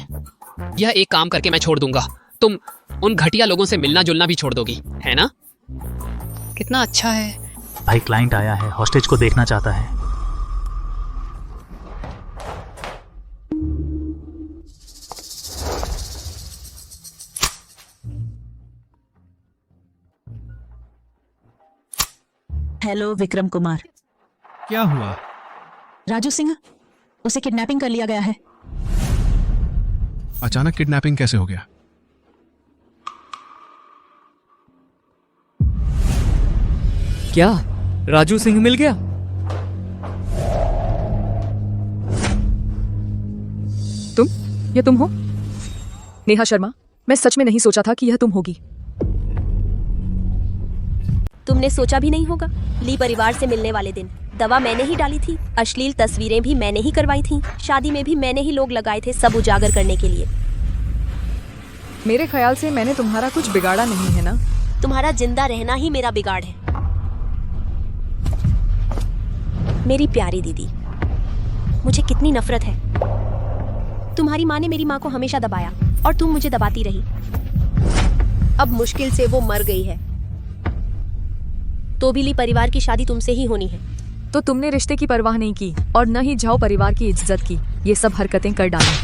यह एक काम करके मैं छोड़ दूंगा। तुम उन घटिया लोगों से मिलना जुलना भी छोड़ दोगी, है ना? कितना अच्छा है। भाई क्लाइंट आया है, हॉस्टेज को देखना चाहता है। हेलो विक्रम कुमार। क्या हुआ? राजू सिंह, उसे किडनैपिंग कर लिया गया है। अचानक किडनैपिंग कैसे हो गया? क्या राजू सिंह मिल गया? ये तुम हो? नेहा शर्मा, मैं सच में नहीं सोचा था कि यह तुम होगी। तुमने सोचा भी नहीं होगा। ली परिवार से मिलने वाले दिन दवा मैंने ही डाली थी। अश्लील तस्वीरें भी मैंने ही करवाई थी। शादी में भी मैंने ही लोग लगाए थे, सब उजागर करने के लिए। मेरे ख्याल से मैंने तुम्हारा कुछ बिगाड़ा नहीं है ना? तुम्हारा जिंदा रहना ही मेरा बिगाड़ है। मेरी प्यारी दीदी, मुझे कितनी नफरत है। तुम्हारी माँ ने मेरी माँ को हमेशा दबाया और तुम मुझे दबाती रही। अब मुश्किल से वो मर गई है, तो भी ली परिवार की शादी तुमसे ही होनी है। तो तुमने रिश्ते की परवाह नहीं की और न ही झाओ परिवार की इज्जत की। ये सब हरकतें कर डाली।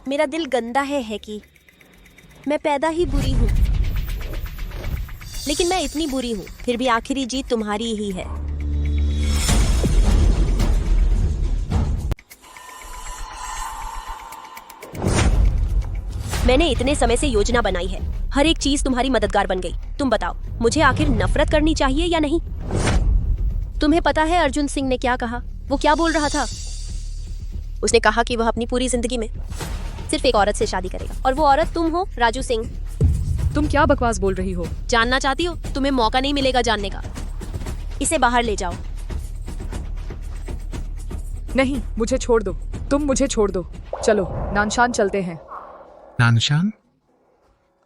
मेरा दिल गंदा है कि मैं पैदा ही बुरी हूँ, लेकिन मैं इतनी बुरी हूँ फिर भी आखिरी जीत तुम्हारी ही है। मैंने इतने समय से योजना बनाई है, हर एक चीज तुम्हारी मददगार बन गई। तुम बताओ, मुझे आखिर नफरत करनी चाहिए या नहीं? तुम्हें पता है अर्जुन सिंह ने क्या कहा? वो क्या बोल रहा था? उसने कहा कि वह अपनी पूरी जिंदगी में सिर्फ एक औरत से शादी करेगा, और वो औरत तुम हो, राजू सिंह। तुम क्या बकवास बोल रही हो? जानना चाहती हो? तुम्हें मौका नहीं मिलेगा जानने का। इसे बाहर ले जाओ। नहीं, मुझे छोड़ दो। तुम मुझे छोड़ दो। चलो नानशान चलते हैं। नानशान?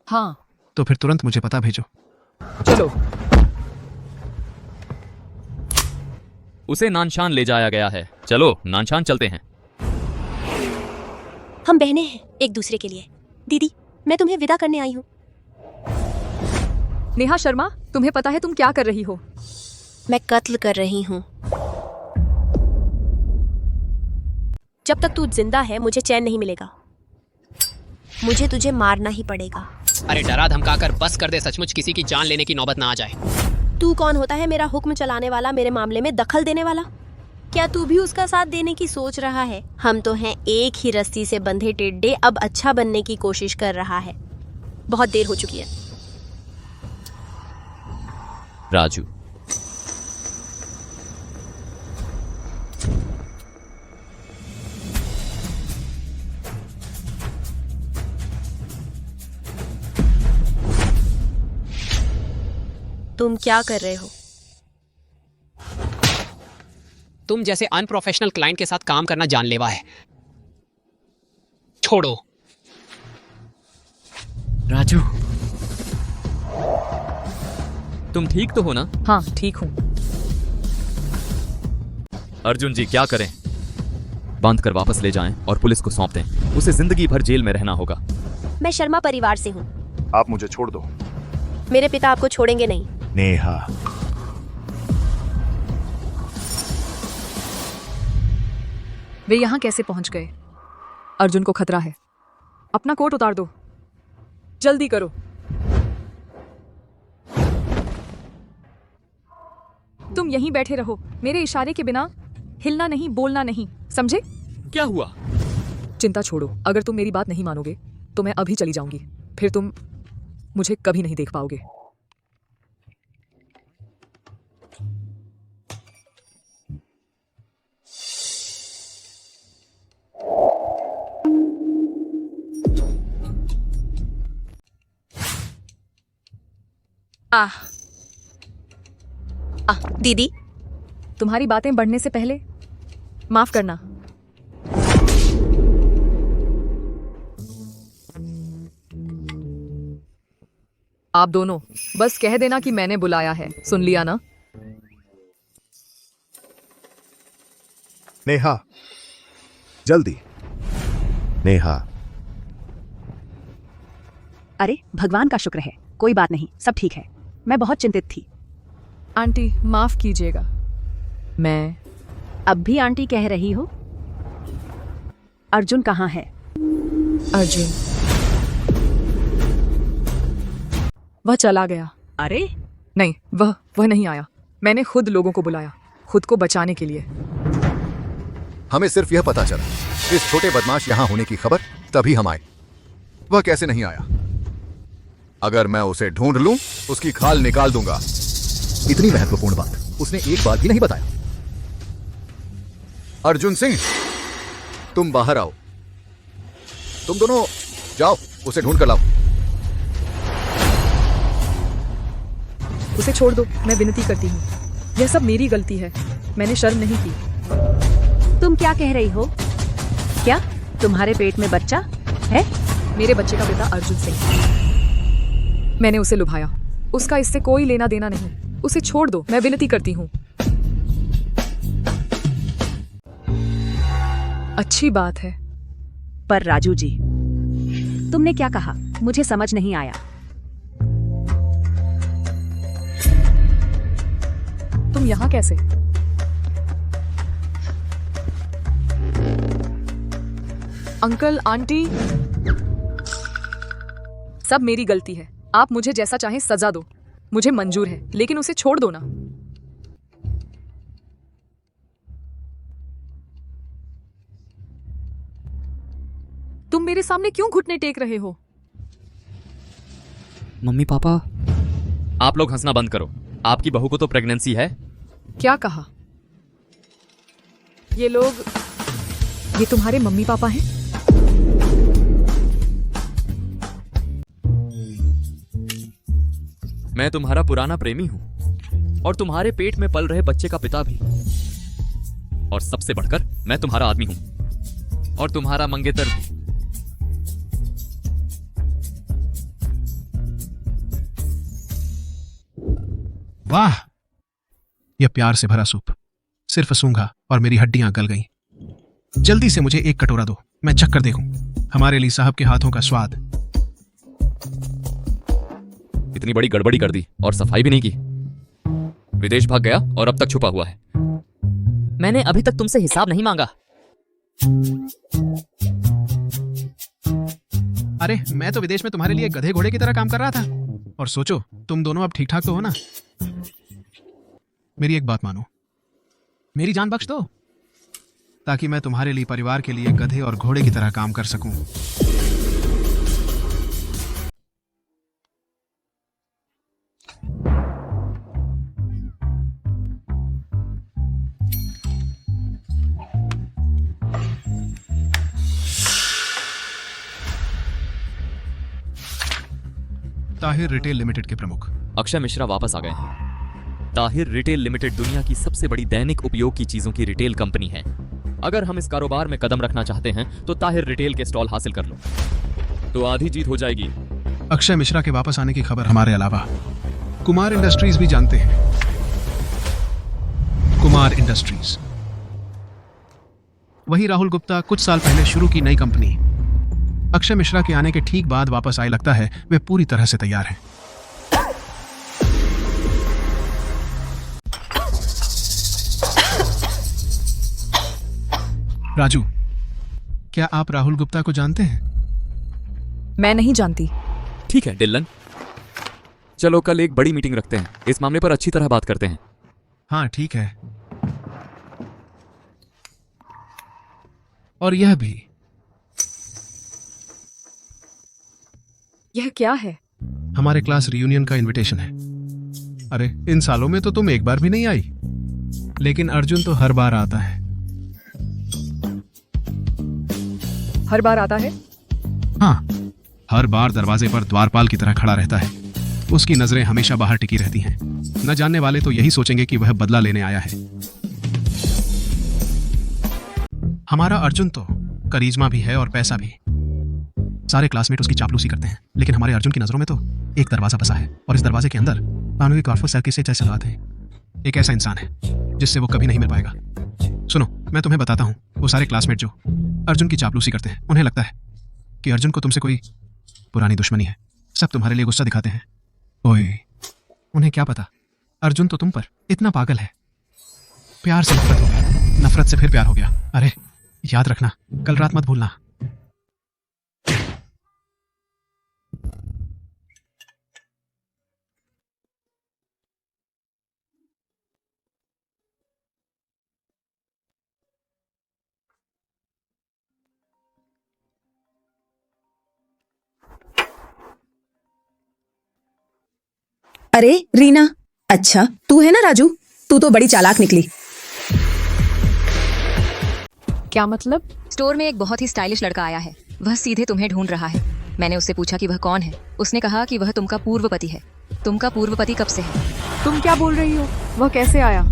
हाँ। तो फिर तुरंत मुझे पता भेजो। चलो। उसे नानशान ले जाया गया है। चलो नानशान चलते हैं। हम बहनें हैं एक दूसरे के लिए। दीदी, मैं तुम्हें विदा करने आई हूँ। नेहा शर्मा, तुम्हें पता है तुम क्या कर रही हो? मैं कत्ल कर रही हूँ। जब तक तू जिंदा है मुझे चैन नहीं मिलेगा। मुझे तुझे मारना ही पड़ेगा। अरे डरा धमकाकर बस कर दे, सचमुच किसी की जान लेने की नौबत ना आ जाए। तू कौन होता है मेरा हुक्म चलाने वाला, मेरे मामले में दखल देने वाला? क्या तू भी उसका साथ देने की सोच रहा है? हम तो हैं एक ही रस्सी से बंधे टेढ़े। अब अच्छा बनने की कोशिश कर रहा है। बहुत देर हो चुकी है। राजू, तुम क्या कर रहे हो? तुम जैसे अनप्रोफेशनल क्लाइंट के साथ काम करना जानलेवा है। छोड़ो। राजू, तुम ठीक तो हो ना? हाँ ठीक हूँ। अर्जुन जी क्या करें? बांध कर वापस ले जाएं और पुलिस को सौंप दें। उसे जिंदगी भर जेल में रहना होगा। मैं शर्मा परिवार से हूँ। आप मुझे छोड़ दो। मेरे पिता आपको छोड़ेंगे नहीं। नेहा, वे यहाँ कैसे पहुंच गए? अर्जुन को खतरा है। अपना कोट उतार दो, जल्दी करो। तुम यहीं बैठे रहो, मेरे इशारे के बिना हिलना नहीं, बोलना नहीं, समझे? क्या हुआ? चिंता छोड़ो, अगर तुम मेरी बात नहीं मानोगे तो मैं अभी चली जाऊंगी, फिर तुम मुझे कभी नहीं देख पाओगे। दीदी, तुम्हारी बातें बढ़ने से पहले माफ करना। आप दोनों बस कह देना कि मैंने बुलाया है, सुन लिया ना? नेहा, जल्दी। नेहा। अरे भगवान का शुक्र है, कोई बात नहीं, सब ठीक है। मैं बहुत चिंतित थी। आंटी माफ कीजिएगा। मैं अब भी आंटी कह रही हो? अर्जुन कहाँ है? अर्जुन वह चला गया। अरे नहीं, वह नहीं आया। मैंने खुद लोगों को बुलाया, खुद को बचाने के लिए। हमें सिर्फ यह पता चला इस छोटे बदमाश यहां होने की खबर तभी हम आए। वह कैसे नहीं आया? अगर मैं उसे ढूंढ लूं, उसकी खाल निकाल दूंगा। इतनी महत्वपूर्ण बात उसने एक बार भी नहीं बताया। अर्जुन सिंह, तुम बाहर आओ। तुम दोनों जाओ, उसे ढूंढ कर लाओ। उसे छोड़ दो, मैं विनती करती हूँ। यह सब मेरी गलती है, मैंने शर्म नहीं की। तुम क्या कह रही हो? क्या तुम्हारे पेट में बच्चा है? मेरे बच्चे का पिता अर्जुन सिंह। मैंने उसे लुभाया, उसका इससे कोई लेना देना नहीं। उसे छोड़ दो, मैं विनती करती हूँ। अच्छी बात है। पर राजू जी, तुमने क्या कहा? मुझे समझ नहीं आया। तुम यहाँ कैसे? अंकल, आंटी, सब मेरी गलती है। आप मुझे जैसा चाहें सजा दो, मुझे मंजूर है, लेकिन उसे छोड़ दो ना। तुम मेरे सामने क्यों घुटने टेक रहे हो? मम्मी पापा, आप लोग हंसना बंद करो। आपकी बहू को तो प्रेगनेंसी है। क्या कहा? ये तुम्हारे मम्मी पापा हैं? मैं तुम्हारा पुराना प्रेमी हूं और तुम्हारे पेट में पल रहे बच्चे का पिता भी। और सबसे बढ़कर मैं तुम्हारा आदमी हूं और तुम्हारा मंगेतर भी। वाह, यह प्यार से भरा सूप। सिर्फ सूंघा और मेरी हड्डियां गल गईं। जल्दी से मुझे एक कटोरा दो, मैं चख कर देखूं। हमारे लिए साहब के हाथों का स्वाद। इतनी बड़ी गड़बड़ी कर दी और सफाई भी नहीं की। विदेश भाग गया और अब तक छुपा हुआ है। मैंने अभी तक तुमसे हिसाब नहीं मांगा। अरे मैं तो विदेश में तुम्हारे लिए गधे घोड़े की तरह काम कर रहा था। और सोचो, तुम दोनों अब ठीक ठाक तो हो ना? मेरी एक बात मानो, मेरी जान बख्श दो, ताकि मैं तुम्हारे लिए, परिवार के लिए गधे और घोड़े की तरह काम कर सकूं। ताहिर रिटेल लिमिटेड के प्रमुख अक्षय मिश्रा वापस आ गए हैं। ताहिर रिटेल लिमिटेड दुनिया की सबसे बड़ी दैनिक उपयोग की चीजों की रिटेल कंपनी है। अगर हम इस कारोबार में कदम रखना चाहते हैं तो ताहिर रिटेल के स्टॉल हासिल कर लो, तो आधी जीत हो जाएगी। अक्षय मिश्रा के वापस आने की खबर हमारे अलावा कुमार इंडस्ट्रीज भी जानते हैं। कुमार इंडस्ट्रीज वही राहुल गुप्ता कुछ साल पहले शुरू की नई कंपनी। अक्षय मिश्रा के आने के ठीक बाद वापस आए। लगता है वे पूरी तरह से तैयार हैं। राजू, क्या आप राहुल गुप्ता को जानते हैं? मैं नहीं जानती। ठीक है डिलन, चलो कल एक बड़ी मीटिंग रखते हैं, इस मामले पर अच्छी तरह बात करते हैं। हाँ ठीक है। और यह भी। यह क्या है? हमारे क्लास रियूनियन का इनविटेशन है। अरे इन सालों में तो तुम एक बार भी नहीं आई, लेकिन अर्जुन तो हर बार आता है। हर बार आता है? हाँ, हर बार दरवाजे पर द्वारपाल की तरह खड़ा रहता है। उसकी नजरें हमेशा बाहर टिकी रहती हैं। न जानने वाले तो यही सोचेंगे कि वह बदला लेने आया है। हमारा अर्जुन तो करिश्मा भी है और पैसा भी। सारे क्लासमेट उसकी चापलूसी करते हैं, लेकिन हमारे अर्जुन की नजरों में तो एक दरवाजा फंसा है, और इस दरवाजे के अंदर कानूनी कॉर्फस सर्किट से जैसे हाथ है। एक ऐसा इंसान है जिससे वो कभी नहीं मिल पाएगा। सुनो, मैं तुम्हें बताता हूँ, वो सारे क्लासमेट जो अर्जुन की चापलूसी करते हैं, उन्हें लगता है कि अर्जुन को तुमसे कोई पुरानी दुश्मनी है। सब तुम्हारे लिए गुस्सा दिखाते हैं। ओए, उन्हें क्या पता, अर्जुन तो तुम पर इतना पागल है। प्यार से नफरत हो गया, नफरत से फिर प्यार हो गया। अरे याद रखना, कल रात मत भूलना। अरे रीना, अच्छा तू है ना राजू? तू तो बड़ी चालाक निकली। क्या मतलब? स्टोर में एक बहुत ही स्टाइलिश लड़का आया है, वह सीधे तुम्हें ढूंढ रहा है। मैंने उससे पूछा कि वह कौन है। उसने कहा कि वह तुमका पूर्व पति है। तुमका पूर्व पति कब से है? तुम क्या बोल रही हो? वह कैसे आया?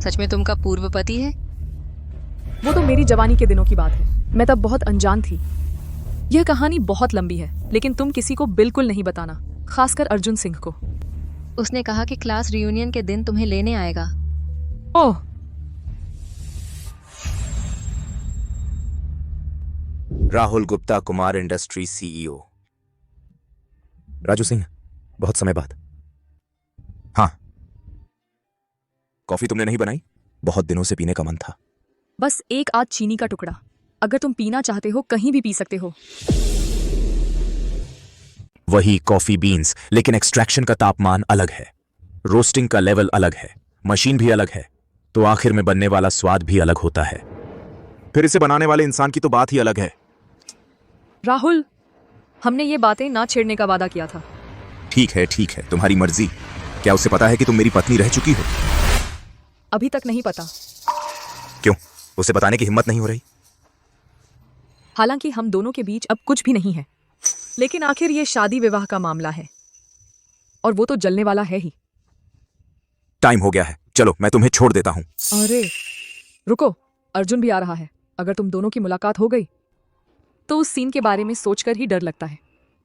सच में तुमका पूर्व पति है? वो तो मेरी जवानी के दिनों की बात है, मैं तब बहुत अनजान थी। यह कहानी बहुत लंबी है, लेकिन तुम किसी को बिल्कुल नहीं बताना, खासकर अर्जुन सिंह को। उसने कहा कि क्लास रियूनियन के दिन तुम्हें लेने आएगा। ओह, राहुल गुप्ता, कुमार इंडस्ट्री सीईओ। राजू सिंह, बहुत समय बाद। हाँ, कॉफी तुमने नहीं बनाई? बहुत दिनों से पीने का मन था। बस एक आध चीनी का टुकड़ा। अगर तुम पीना चाहते हो कहीं भी पी सकते हो। वही कॉफी बीन्स, लेकिन एक्सट्रैक्शन का तापमान अलग है, रोस्टिंग का लेवल अलग है, मशीन भी अलग है, तो आखिर में बनने वाला स्वाद भी अलग होता है। फिर इसे बनाने वाले इंसान की तो बात ही अलग है। राहुल, हमने ये बातें ना छेड़ने का वादा किया था। ठीक है, तुम्हारी मर्जी। क्या उसे पता है कि तुम मेरी पत्नी रह चुकी हो? अभी तक नहीं पता। क्यों? उसे बताने की हिम्मत नहीं हो रही? हालांकि हम दोनों के बीच अब कुछ भी नहीं है, लेकिन आखिर ये शादी विवाह का मामला है, और वो तो जलने वाला है ही। टाइम हो गया है, चलो मैं तुम्हें छोड़ देता हूं। अरे रुको, अर्जुन भी आ रहा है। अगर तुम दोनों की मुलाकात हो गई तो उस सीन के बारे में सोचकर ही डर लगता है।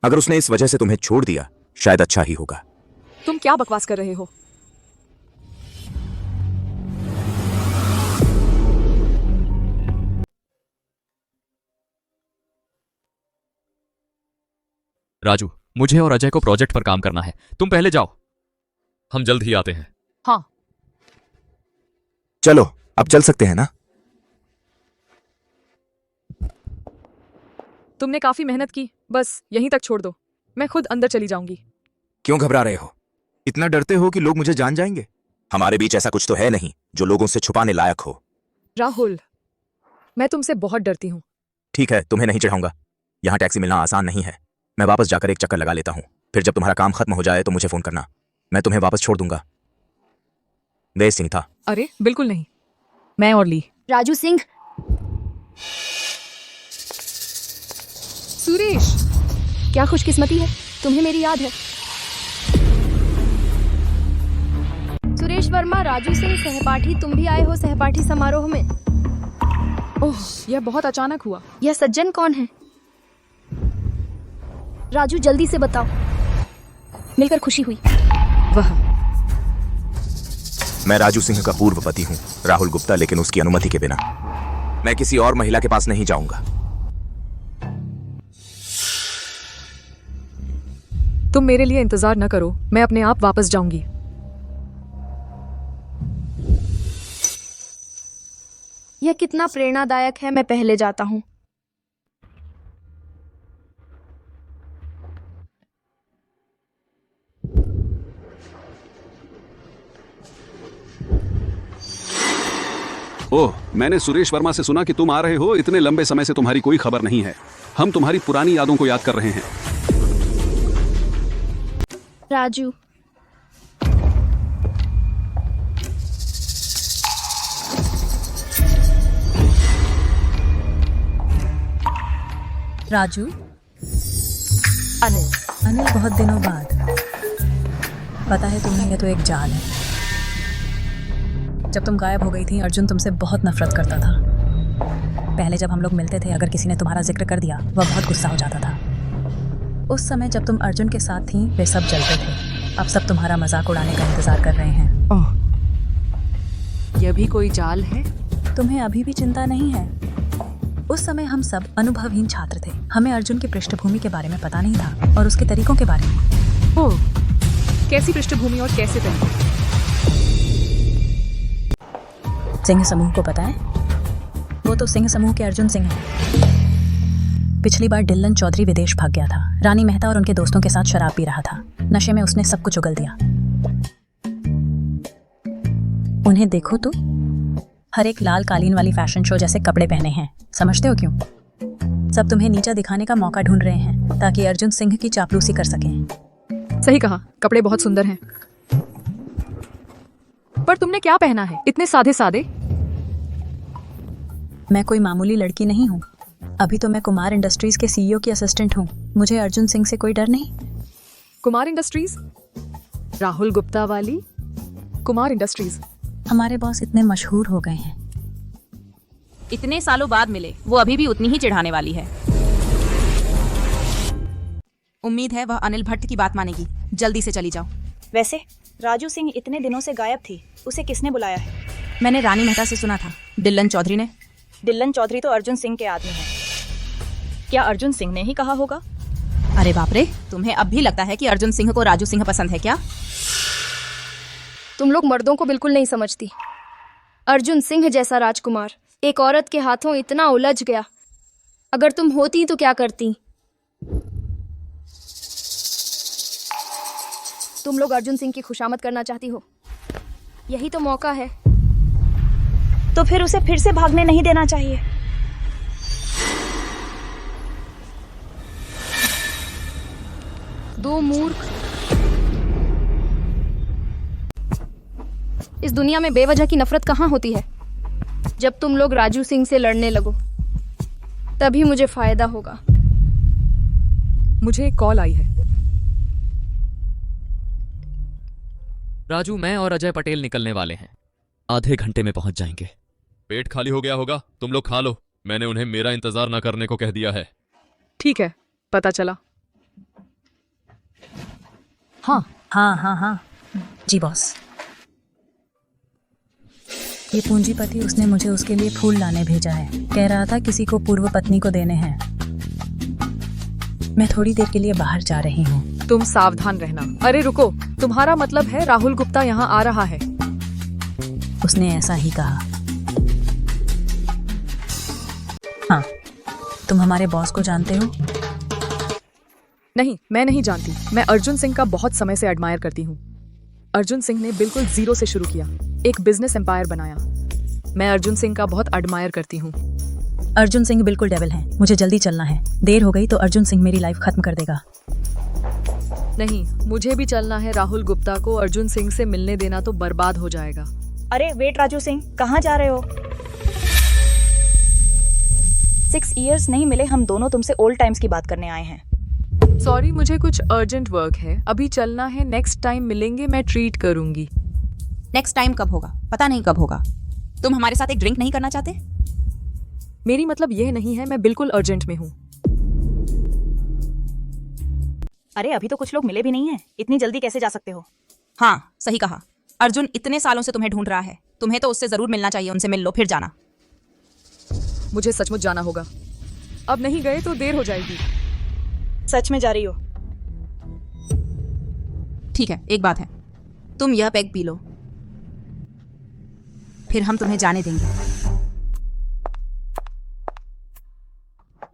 अगर उसने इस वजह से तुम्हें छोड़ दिया, शायद अच्छा ही होगा। तुम क्या बकवास कर रहे हो? राजू, मुझे और अजय को प्रोजेक्ट पर काम करना है, तुम पहले जाओ, हम जल्द ही आते हैं। हाँ चलो, अब चल सकते हैं ना? तुमने काफी मेहनत की, बस यहीं तक छोड़ दो, मैं खुद अंदर चली जाऊंगी। क्यों घबरा रहे हो? इतना डरते हो कि लोग मुझे जान जाएंगे? हमारे बीच ऐसा कुछ तो है नहीं जो लोगों से छुपाने लायक हो। राहुल, मैं तुमसे बहुत डरती हूँ। ठीक है, तुम्हें नहीं चढ़ाऊंगा। यहाँ टैक्सी मिलना आसान नहीं है। मैं वापस जाकर एक चक्कर लगा लेता हूँ, फिर जब तुम्हारा काम खत्म हो जाए तो मुझे फोन करना, मैं तुम्हें वापस छोड़ दूंगा। दे सिंथा। अरे बिल्कुल नहीं, मैं और ली। राजू सिंह। सुरेश, क्या खुशकिस्मती है, तुम्हें मेरी याद है। सुरेश वर्मा, राजू सिंह सहपाठी, तुम भी आए हो सहपाठी समारोह में। ओह, यह बहुत अचानक हुआ। यह सज्जन कौन है? राजू जल्दी से बताओ, मिलकर खुशी हुई। वह मैं राजू सिंह का पूर्व पति हूँ, राहुल गुप्ता, लेकिन उसकी अनुमति के बिना। मैं किसी और महिला के पास नहीं जाऊंगा। तुम मेरे लिए इंतजार न करो, मैं अपने आप वापस जाऊंगी। यह कितना प्रेरणादायक है। मैं पहले जाता हूँ। ओह, मैंने सुरेश वर्मा से सुना कि तुम आ रहे हो। इतने लंबे समय से तुम्हारी कोई खबर नहीं है। हम तुम्हारी पुरानी यादों को याद कर रहे हैं। राजू, राजू, अनिल, अनिल, बहुत दिनों बाद। पता है तुम्हें, ये तो एक जाल है। जब तुम गायब हो गई थी, अर्जुन तुमसे बहुत नफरत करता था। पहले जब हम लोग मिलते थे, अगर किसी ने तुम्हारा जिक्र कर दिया, वह बहुत गुस्सा हो जाता था। उस समय जब तुम अर्जुन के साथ थी, वे सब जलते थे। अब सब तुम्हारा मजाक उड़ाने का इंतजार कर रहे हैं। यह भी कोई जाल है? तुम्हें अभी भी चिंता नहीं है? उस समय हम सब अनुभवहीन छात्र थे। हमें अर्जुन की पृष्ठभूमि के बारे में पता नहीं था और उसके तरीकों के बारे में। ओह, कैसी पृष्ठभूमि और कैसे तरीके? सिंह समूह को पता है? वो तो सिंह समूह के अर्जुन सिंह हैं। पिछली बार डिल्लन चौधरी विदेश भाग गया था। रानी मेहता और उनके दोस्तों के साथ शराब पी रहा था। नशे में उसने सब कुछ उगल दिया। उन्हें देखो तो, हर एक लाल कालीन वाली फैशन शो जैसे कपड़े पहने हैं। समझते हो क्यों? सब तुम्हें नीचा दिखाने का मौका ढूंढ रहे हैं ताकि अर्जुन सिंह की चापलूसी कर सकें। सही कहा, कपड़े बहुत सुंदर हैं। पर तुमने क्या पहना है? इतने सादे सादे। मैं कोई मामूली लड़की नहीं हूँ। अभी तो मैं कुमार इंडस्ट्रीज के सीईओ की असिस्टेंट हूँ। मुझे अर्जुन सिंह से कोई डर नहीं। कुमार इंडस्ट्रीज? राहुल गुप्ता वाली कुमार इंडस्ट्रीज? हमारे बॉस इतने मशहूर हो गए हैं। इतने सालों बाद मिले, वो अभी भी उतनी ही चिढ़ाने वाली है। उम्मीद है वह अनिल भट्ट की बात मानेगी। जल्दी से चली जाओ। वैसे राजू सिंह इतने दिनों से गायब थी, उसे किसने बुलाया है? मैंने रानी मेहता से सुना था। डिल्लन चौधरी ने। डिल्लन चौधरी तो अर्जुन सिंह के आदमी हैं। क्या अर्जुन सिंह ने ही कहा होगा? अरे बाप रे, तुम्हें अब भी लगता है कि अर्जुन सिंह को राजू सिंह पसंद है क्या? तुम लोग मर्दों को बिल्कुल नहीं समझती। अर्जुन सिंह जैसा राजकुमार एक औरत के हाथों इतना उलझ गया। अगर तुम होती तो क्या करती? तुम लोग अर्जुन सिंह की खुशामद करना चाहती हो। यही तो मौका है। तो फिर उसे फिर से भागने नहीं देना चाहिए। दो मूर्ख। इस दुनिया में बेवजह की नफरत कहाँ होती है? जब तुम लोग राजू सिंह से लड़ने लगो, तभी मुझे फायदा होगा। मुझे एक कॉल आई है। राजू, मैं और अजय पटेल निकलने वाले हैं। आधे घंटे में पहुंच जाएंगे। पेट खाली हो गया होगा, तुम लोग खा लो। मैंने उन्हें मेरा इंतजार न करने को कह दिया है। ठीक है, पता चला। हाँ हाँ हाँ हाँ जी बॉस। ये पूंजीपति, उसने मुझे उसके लिए फूल लाने भेजा है। कह रहा था किसी को पूर्व पत्नी को देने हैं। मैं थोड़ी देर के लिए बाहर जा रही हूँ। तुम सावधान रहना। अरे रुको, तुम्हारा मतलब है राहुल गुप्ता यहाँ आ रहा है? उसने ऐसा ही कहा। हाँ, तुम हमारे बॉस को जानते हो? नहीं, मैं नहीं जानती। मैं अर्जुन सिंह का बहुत समय से एडमायर करती हूँ। अर्जुन सिंह ने बिल्कुल जीरो से शुरू किया, एक बिजनेस एम्पायर बनाया। मैं अर्जुन सिंह का बहुत एडमायर करती हूँ। अर्जुन सिंह बिल्कुल डेविल हैं। मुझे जल्दी चलना है। देर हो गई तो अर्जुन सिंह मेरी लाइफ खत्म कर देगा। नहीं, मुझे भी चलना है। राहुल गुप्ता को अर्जुन सिंह से मिलने देना तो बर्बाद हो जाएगा। अरे वेट राजू सिंह, कहाँ जा रहे हो? 6 years नहीं मिले, हम दोनों तुमसे ओल्ड टाइम्स की बात करने आए हैं। सॉरी, मुझे कुछ अर्जेंट वर्क है, अभी चलना है। नेक्स्ट टाइम मिलेंगे, मैं ट्रीट करूंगी। नेक्स्ट टाइम कब होगा? पता नहीं कब होगा। तुम हमारे साथ एक ड्रिंक नहीं करना चाहते? मेरी मतलब यह नहीं है, मैं बिल्कुल अर्जेंट में हूँ। अरे अभी तो कुछ लोग मिले भी नहीं हैं, इतनी जल्दी कैसे जा सकते हो? हाँ, सही कहा। अर्जुन इतने सालों से तुम्हें ढूंढ रहा है। तुम्हें तो उससे जरूर मिलना चाहिए। उनसे मिल लो, फिर जाना। मुझे सचमुच जाना होगा। अब नहीं गए तो देर हो जाएगी। सच में जा रही हो? ठीक है, एक बात है, तुम यह पैक पी लो, फिर हम तुम्हें जाने देंगे।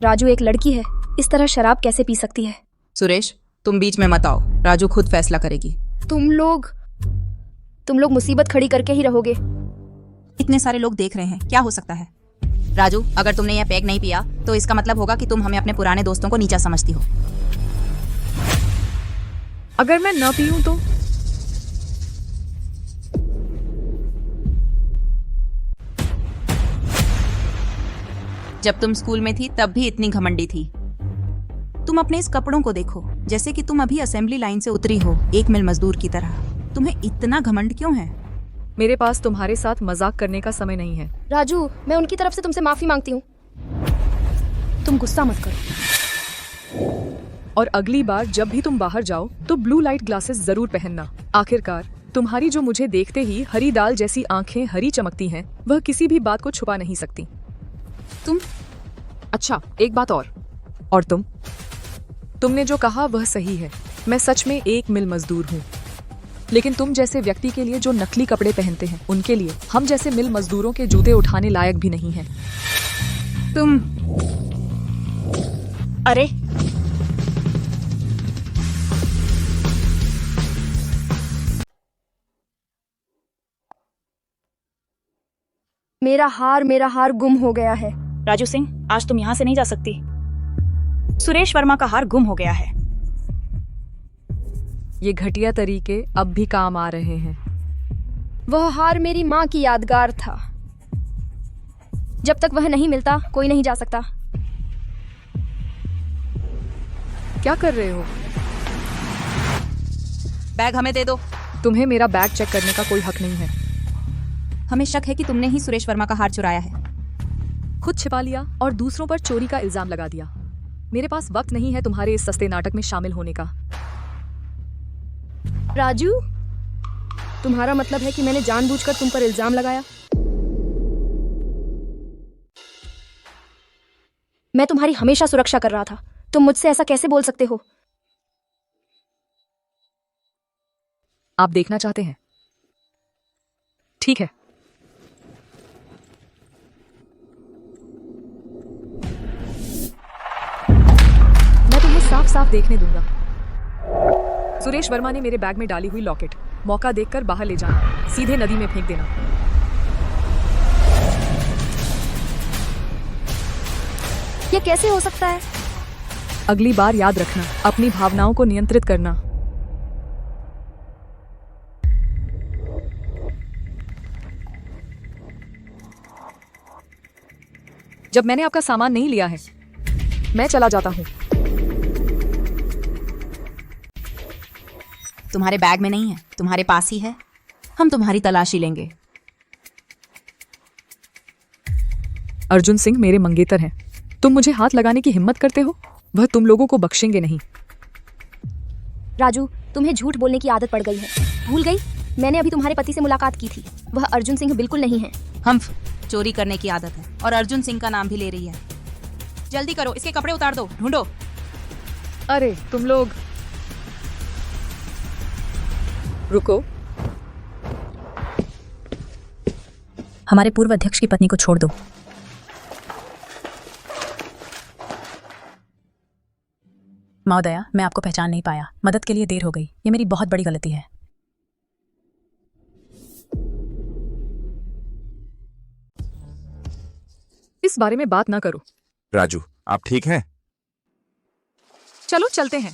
राजू एक लड़की है, इस तरह शराब कैसे पी सकती है? सुरेश, तुम बीच में मत आओ, राजू खुद फैसला करेगी। तुम लोग मुसीबत खड़ी करके ही रहोगे। इतने सारे लोग देख रहे हैं, क्या हो सकता है? राजू, अगर तुमने यह पैक नहीं पिया तो इसका मतलब होगा कि तुम हमें अपने पुराने दोस्तों को नीचा समझती हो। अगर मैं न पीऊं तो? जब तुम स्कूल में थी तब भी इतनी घमंडी थी। तुम अपने इस कपड़ों को देखो, जैसे कि तुम अभी असेंबली लाइन से उतरी हो, एक मिल मजदूर की तरह। तुम्हें इतना घमंड क्यों है? मेरे पास तुम्हारे साथ मजाक करने का समय नहीं है। राजू, मैं उनकी तरफ से तुमसे माफी मांगती हूँ। तुम गुस्सा मत करो। और अगली बार जब भी तुम बाहर जाओ तो ब्लू लाइट ग्लासेस जरूर पहनना। आखिरकार तुम्हारी जो मुझे देखते ही हरी दाल जैसी आंखें हरी चमकती हैं, वह किसी भी बात को छुपा नहीं सकती। तुम? अच्छा, एक बात और तुमने जो कहा वह सही है। मैं सच में एक मिल मजदूर हूँ, लेकिन तुम जैसे व्यक्ति के लिए जो नकली कपड़े पहनते हैं, उनके लिए हम जैसे मिल मजदूरों के जूते उठाने लायक भी नहीं हैं। तुम अरे मेरा हार गुम हो गया है। राजू सिंह, आज तुम यहाँ से नहीं जा सकती। सुरेश वर्मा का हार गुम हो गया है। ये घटिया तरीके अब भी काम आ रहे हैं। वह हार मेरी माँ की यादगार था। जब तक वह नहीं मिलता कोई नहीं जा सकता। क्या कर रहे हो? बैग हमें दे दो। तुम्हें मेरा बैग चेक करने का कोई हक नहीं है। हमें शक है कि तुमने ही सुरेश वर्मा का हार चुराया है। खुद छिपा लिया और दूसरों पर चोरी का इल्जाम लगा दिया। मेरे पास वक्त नहीं है तुम्हारे इस सस्ते नाटक में शामिल होने का। राजू, तुम्हारा मतलब है कि मैंने जानबूझकर तुम पर इल्जाम लगाया? मैं तुम्हारी हमेशा सुरक्षा कर रहा था। तुम मुझसे ऐसा कैसे बोल सकते हो? आप देखना चाहते हैं? ठीक है। मैं तुम्हें साफ साफ देखने दूंगा। सुरेश वर्मा ने मेरे बैग में डाली हुई लॉकेट मौका देखकर बाहर ले जाना, सीधे नदी में फेंक देना। ये कैसे हो सकता है? अगली बार याद रखना, अपनी भावनाओं को नियंत्रित करना। जब मैंने आपका सामान नहीं लिया है, मैं चला जाता हूं। तुम्हारे बैग में नहीं है, तुम्हारे पास ही है। हम तुम्हारी तलाशी लेंगे। अर्जुन सिंह मेरे मंगेतर हैं। तुम मुझे हाथ लगाने की हिम्मत करते हो? वह तुम लोगों को बख्शेंगे नहीं। राजू, तुम्हें झूठ बोलने की आदत पड़ गई है। भूल गई? मैंने अभी तुम्हारे पति से मुलाकात की थी। वह अर्जुन सिंह बिल्कुल नहीं है। हम चोरी करने की आदत है और अर्जुन सिंह का नाम भी ले रही है। जल्दी करो, इसके कपड़े उतार दो, ढूंढो। अरे तुम लोग रुको। हमारे पूर्व अध्यक्ष की पत्नी को छोड़ दो। महोदया, मैं आपको पहचान नहीं पाया। मदद के लिए देर हो गई। ये मेरी बहुत बड़ी गलती है। इस बारे में बात ना करो। राजू, आप ठीक हैं? चलो चलते हैं।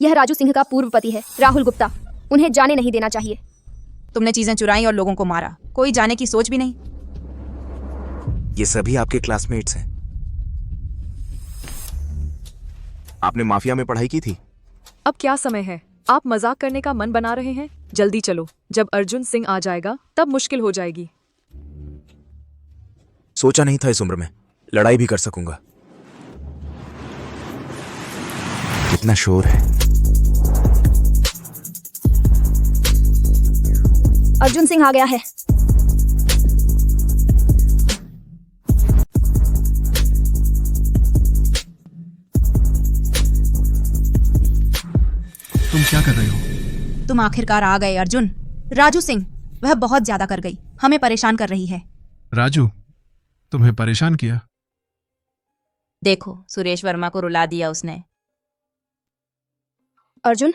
यह राजू सिंह का पूर्व पति है, राहुल गुप्ता। उन्हें जाने नहीं देना चाहिए। तुमने चीजें चुराई और लोगों को मारा, कोई जाने की सोच भी नहीं। ये सभी आपके क्लासमेट्स हैं। आपने माफिया में पढ़ाई की थी? अब क्या समय है? आप मजाक करने का मन बना रहे हैं? जल्दी चलो, जब अर्जुन सिंह आ जाएगा तब मुश्किल हो जाएगी। सोचा नहीं था इस उम्र में लड़ाई भी कर सकूंगा। कितना शोर है। अर्जुन सिंह आ गया है। तुम आखिरकार आ गए अर्जुन। राजू सिंह, वह बहुत ज्यादा कर गई, हमें परेशान कर रही है। राजू, तुम्हें परेशान किया? देखो, सुरेश वर्मा को रुला दिया उसने। अर्जुन,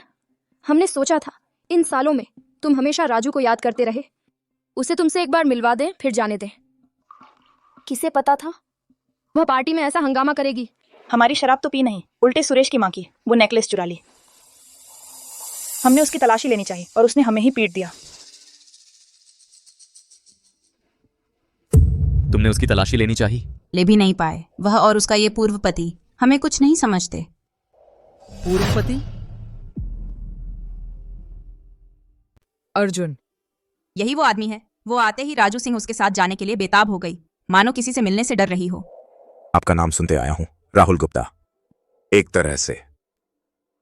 हमने सोचा था इन सालों में तुम हमेशा राजू को याद करते रहे। उसे तुमसे एक बार मिलवा दें फिर जाने दें। किसे पता था वह पार्टी में ऐसा हंगामा करेगी। हमारी शराब तो पी नहीं, उल्टे सुरेश की माँ की वो नेकलेस चुरा ली। हमने उसकी तलाशी लेनी चाहिए और उसने हमें ही पीट दिया। तुमने उसकी तलाशी लेनी चाहिए? ले भी नहीं पाए। वह और उसका ये पूर्व पति हमें कुछ नहीं समझते। पूर्व पति? अर्जुन, यही वो आदमी है। वो आते ही राजू सिंह उसके साथ जाने के लिए बेताब हो गई, मानो किसी से मिलने से डर रही हो। आपका नाम सुनते आया हूं, राहुल गुप्ता। एक तरह से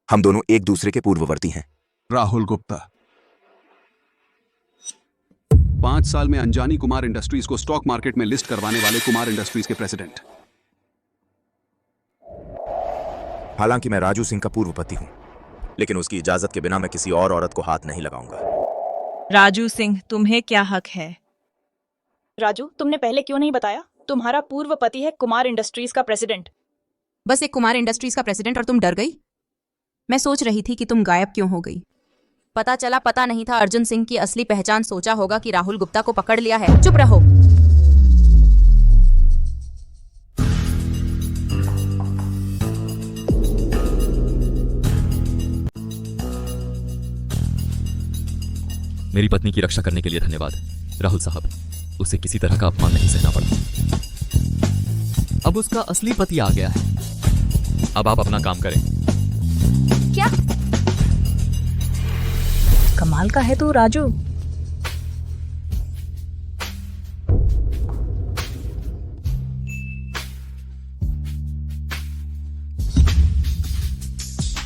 हम दोनों एक दूसरे के पूर्ववर्ती हैं। राहुल गुप्ता 5 साल में अंजानी कुमार इंडस्ट्रीज को स्टॉक मार्केट में लिस्ट करवाने वाले कुमार इंडस्ट्रीज के प्रेसिडेंट। हालांकि मैं राजू सिंह का पूर्व पति हूं, लेकिन उसकी इजाजत के बिना मैं किसी और औरत को हाथ नहीं लगाऊंगा। राजू सिंह, तुम्हें क्या हक है? राजू, तुमने पहले क्यों नहीं बताया? तुम्हारा पूर्व पति है कुमार इंडस्ट्रीज का प्रेसिडेंट। बस एक कुमार इंडस्ट्रीज का प्रेसिडेंट और तुम डर गई? मैं सोच रही थी कि तुम गायब क्यों हो गई। पता चला पता नहीं था अर्जुन सिंह की असली पहचान। सोचा होगा कि राहुल गुप्ता को पकड़ लिया है। चुप रहो। मेरी पत्नी की रक्षा करने के लिए धन्यवाद राहुल साहब। उसे किसी तरह का अपमान नहीं सहना पड़ा। अब उसका असली पति आ गया है। अब आप अपना काम करें। क्या कमाल का है तू राजू।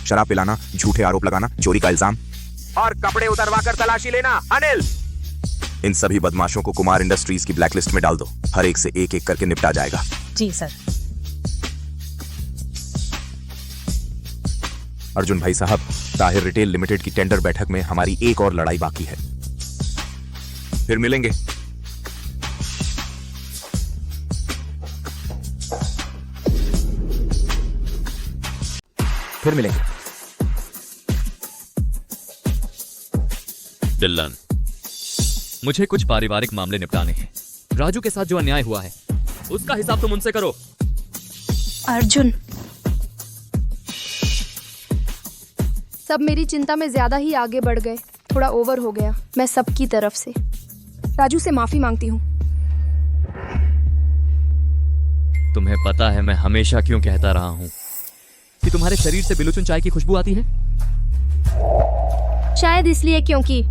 शराब पिलाना, झूठे आरोप लगाना, चोरी का इल्जाम और कपड़े उतरवा कर तलाशी लेना। अनिल, इन सभी बदमाशों को कुमार इंडस्ट्रीज की ब्लैकलिस्ट में डाल दो। हर एक से एक एक करके निपटा जाएगा। जी सर। अर्जुन भाई साहब, ताहिर रिटेल लिमिटेड की टेंडर बैठक में हमारी एक और लड़ाई बाकी है। फिर मिलेंगे। फिर मिलेंगे। डिल्लन, मुझे कुछ पारिवारिक मामले निपटाने हैं। राजू के साथ जो अन्याय हुआ है उसका हिसाब तुम उनसे करो। अर्जुन, सब मेरी चिंता में ज्यादा ही आगे बढ़ गए। थोड़ा ओवर हो गया। मैं सबकी तरफ से राजू से माफी मांगती हूँ। तुम्हें पता है मैं हमेशा क्यों कहता रहा हूं कि तुम्हारे शरीर से बिलुचुन चाय की खुशबू आती है? शायद इसलिए क्योंकि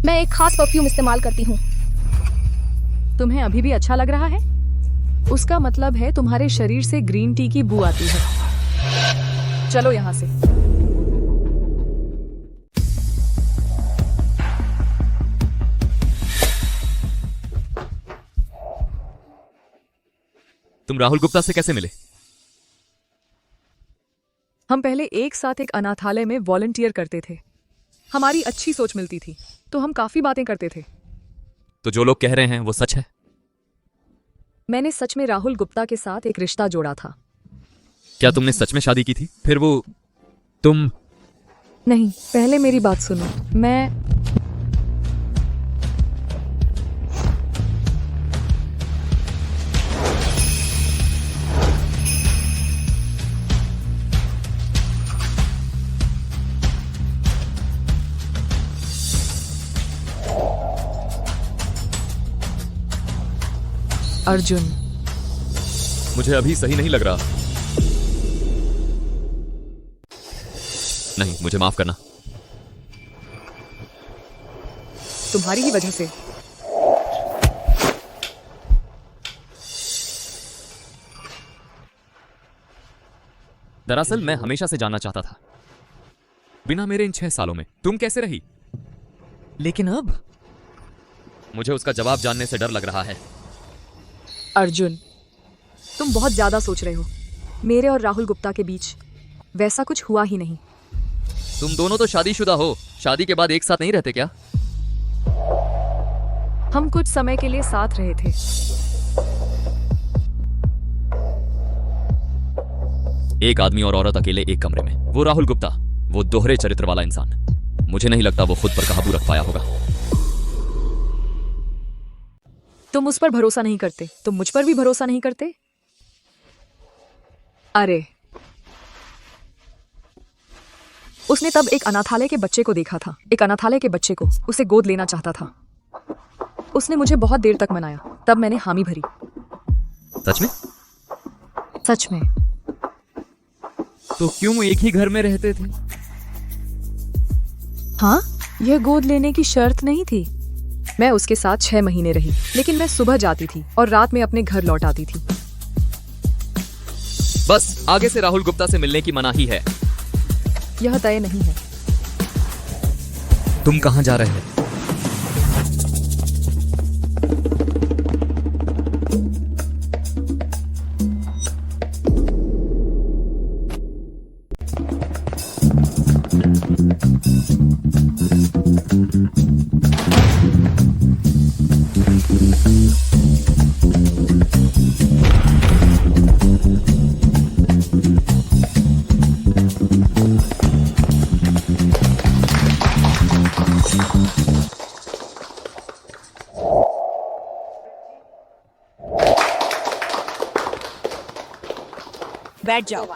मैं एक खास परफ्यूम इस्तेमाल करती हूँ। तुम्हें अभी भी अच्छा लग रहा है? उसका मतलब है तुम्हारे शरीर से ग्रीन टी की बू आती है। चलो यहाँ से। तुम राहुल गुप्ता से कैसे मिले? हम पहले एक साथ एक अनाथालय में वॉलंटियर करते थे। हमारी अच्छी सोच मिलती थी तो हम काफी बातें करते थे। तो जो लोग कह रहे हैं वो सच है? मैंने सच में राहुल गुप्ता के साथ एक रिश्ता जोड़ा था। क्या तुमने सच में शादी की थी? फिर वो तुम? नहीं, पहले मेरी बात सुनो। मैं अर्जुन, मुझे अभी सही नहीं लग रहा। नहीं, मुझे माफ करना। तुम्हारी ही वजह से। दरअसल मैं हमेशा से जानना चाहता था, बिना मेरे इन 6 सालों में तुम कैसे रही? लेकिन अब मुझे उसका जवाब जानने से डर लग रहा है। अर्जुन, तुम बहुत ज्यादा सोच रहे हो। मेरे और राहुल गुप्ता के बीच वैसा कुछ हुआ ही नहीं। तुम दोनों तो शादीशुदा हो, शादी के बाद एक साथ नहीं रहते क्या? हम कुछ समय के लिए साथ रहे थे। एक आदमी और औरत अकेले एक कमरे में, वो राहुल गुप्ता, वो दोहरे चरित्र वाला इंसान। मुझे नहीं लगता वो खुद पर काबू रख पाया होगा। तुम उस पर भरोसा नहीं करते, तुम मुझ पर भी भरोसा नहीं करते? अरे, उसने तब एक अनाथालय के बच्चे को देखा था, एक अनाथालय के बच्चे को, उसे गोद लेना चाहता था। उसने मुझे बहुत देर तक मनाया, तब मैंने हामी भरी। सच में? सच में। तो क्यों एक ही घर में रहते थे? हाँ, यह गोद लेने की शर्त नहीं थी। मैं उसके साथ 6 महीने रही, लेकिन मैं सुबह जाती थी और रात में अपने घर लौट आती थी। बस आगे से राहुल गुप्ता से मिलने की मनाही है। यह तय नहीं है। तुम कहाँ जा रहे हैं? बैठ जाओ।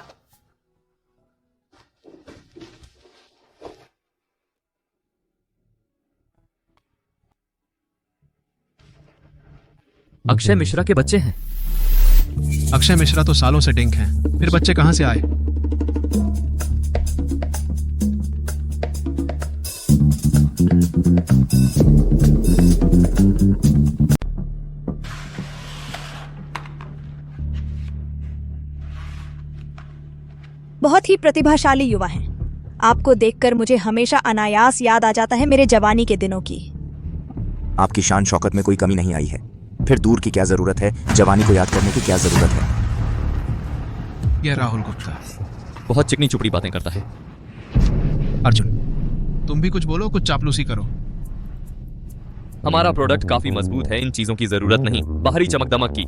अक्षय मिश्रा के बच्चे हैं। अक्षय मिश्रा तो सालों से डिंक हैं, फिर बच्चे कहां से आए? बहुत ही प्रतिभाशाली युवा हैं। आपको देखकर मुझे हमेशा अनायास याद आ जाता है मेरे जवानी के दिनों की। आपकी शान शौकत में कोई कमी नहीं आई है, फिर दूर की क्या जरूरत है, जवानी को याद करने की क्या जरूरत है? यह राहुल गुप्ता बहुत चिकनी चुपड़ी बातें करता है। अर्जुन, तुम भी कुछ बोलो, कुछ चापलूसी करो। हमारा प्रोडक्ट काफी मजबूत है, इन चीजों की जरूरत नहीं, बाहरी चमक दमक की।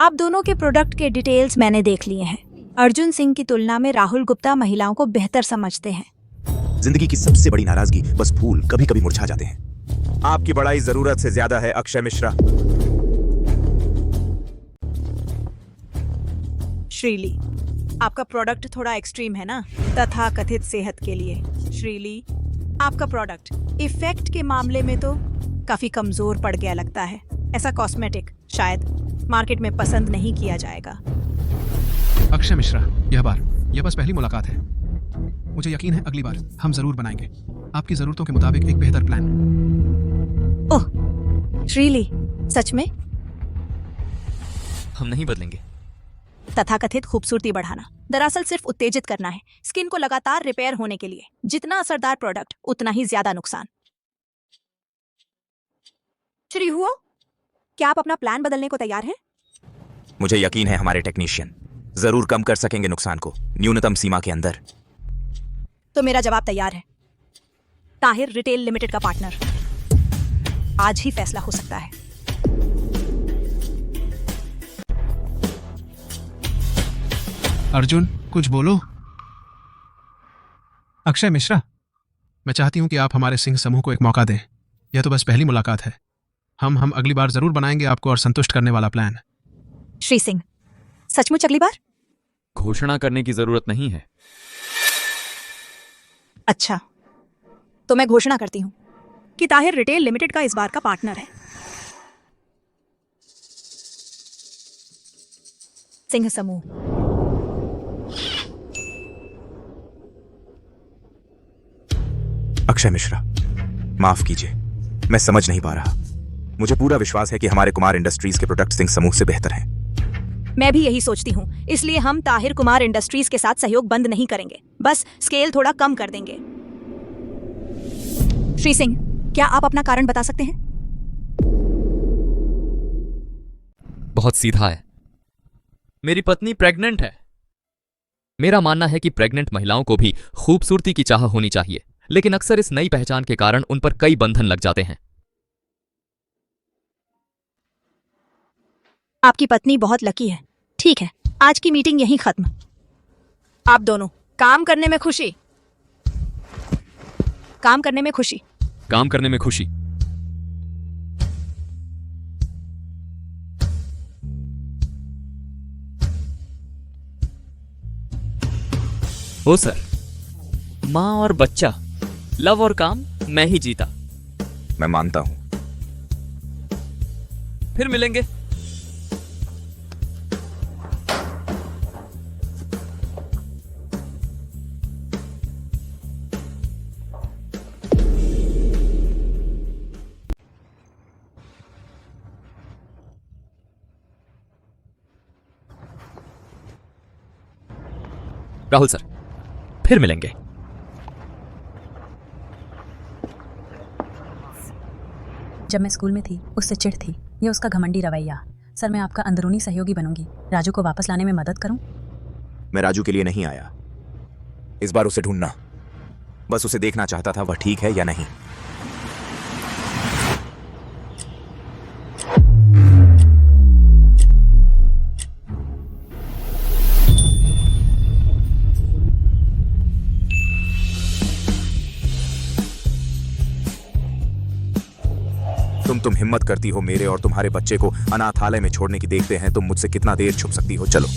आप दोनों के प्रोडक्ट के डिटेल्स मैंने देख लिए हैं। अर्जुन सिंह की तुलना में राहुल गुप्ता महिलाओं को बेहतर समझते हैं। जिंदगी की सबसे बड़ी नाराजगी बस फूल कभी कभी मुरझा जाते हैं। आपकी बड़ाई जरूरत से ज्यादा है अक्षय मिश्रा। श्रीली, आपका प्रोडक्ट थोड़ा एक्सट्रीम है ना, तथा कथित सेहत के लिए। श्रीली, आपका प्रोडक्ट इफेक्ट के मामले में तो काफी कमजोर पड़ गया लगता है। ऐसा कॉस्मेटिक शायद मार्केट में पसंद नहीं किया जाएगा। अक्षय मिश्रा, यह बस पहली मुलाकात है। मुझे यकीन है अगली बार हम जरूर बनाएंगे आपकी जरूरतों के मुताबिक एक बेहतर प्लान। ओह, श्रीली, सच में? हम नहीं बदलेंगे। तथाकथित खूबसूरती बढ़ाना दरअसल सिर्फ उत्तेजित करना है, स्किन को लगातार रिपेयर होने के लिए। जितना असरदार प्रोडक्ट उतना ही ज्यादा नुकसान। श्री हुओ, क्या आप अपना प्लान बदलने को तैयार हैं? मुझे यकीन है हमारे टेक्नीशियन जरूर कम कर सकेंगे नुकसान को, न्यूनतम सीमा के अंदर। तो मेरा जवाब तैयार है। ताहिर रिटेल लिमिटेड का पार्टनर। आज ही फैसला हो सकता है। अर्जुन, कुछ बोलो। अक्षय मिश्रा, मैं चाहती हूं कि आप हमारे सिंह समूह को एक मौका दें। यह तो बस पहली मुलाकात है। हम अगली बार जरूर बनाएंगे आपको और संतुष्ट करने वाला प्लान। श्री सिंह, सचमुच अगली बार? घोषणा करने की जरूरत नहीं है। अच्छा, तो मैं घोषणा करती हूं कि ताहिर रिटेल लिमिटेड का इस बार का पार्टनर है। सिंह समूह। अक्षय मिश्रा, माफ कीजिए, मैं समझ नहीं पा रहा। मुझे पूरा विश्वास है कि हमारे कुमार इंडस्ट्रीज के प्रोडक्ट सिंह समूह से बेहतर हैं। मैं भी यही सोचती हूँ, इसलिए हम ताहिर कुमार इंडस्ट्रीज के साथ सहयोग बंद नहीं करेंगे, बस स्केल थोड़ा कम कर देंगे। श्री सिंह, क्या आप अपना कारण बता सकते हैं? बहुत सीधा है। मेरी पत्नी प्रेग्नेंट है। मेरा मानना है कि प्रेग्नेंट महिलाओं को भी खूबसूरती की चाह होनी चाहिए, लेकिन अक्सर इस नई पहचान के कारण उन पर कई बंधन लग जाते हैं। आपकी पत्नी बहुत लकी है। ठीक है, आज की मीटिंग यहीं खत्म। आप दोनों काम करने में खुशी। काम करने में खुशी। काम करने में खुशी। हो सर, माँ और बच्चा, लव और काम, मैं ही जीता। मैं मानता हूं। फिर मिलेंगे। राहुल सर, फिर मिलेंगे। जब मैं स्कूल में थी उससे चिढ़ थी, ये उसका घमंडी रवैया। सर, मैं आपका अंदरूनी सहयोगी बनूंगी। राजू को वापस लाने में मदद करूं? मैं राजू के लिए नहीं आया, इस बार उसे ढूंढना। बस उसे देखना चाहता था वह ठीक है या नहीं। तुम हिम्मत करती हो मेरे और तुम्हारे बच्चे को अनाथालय में छोड़ने की। देखते हैं तुम मुझसे कितना देर छुप सकती हो। चलो।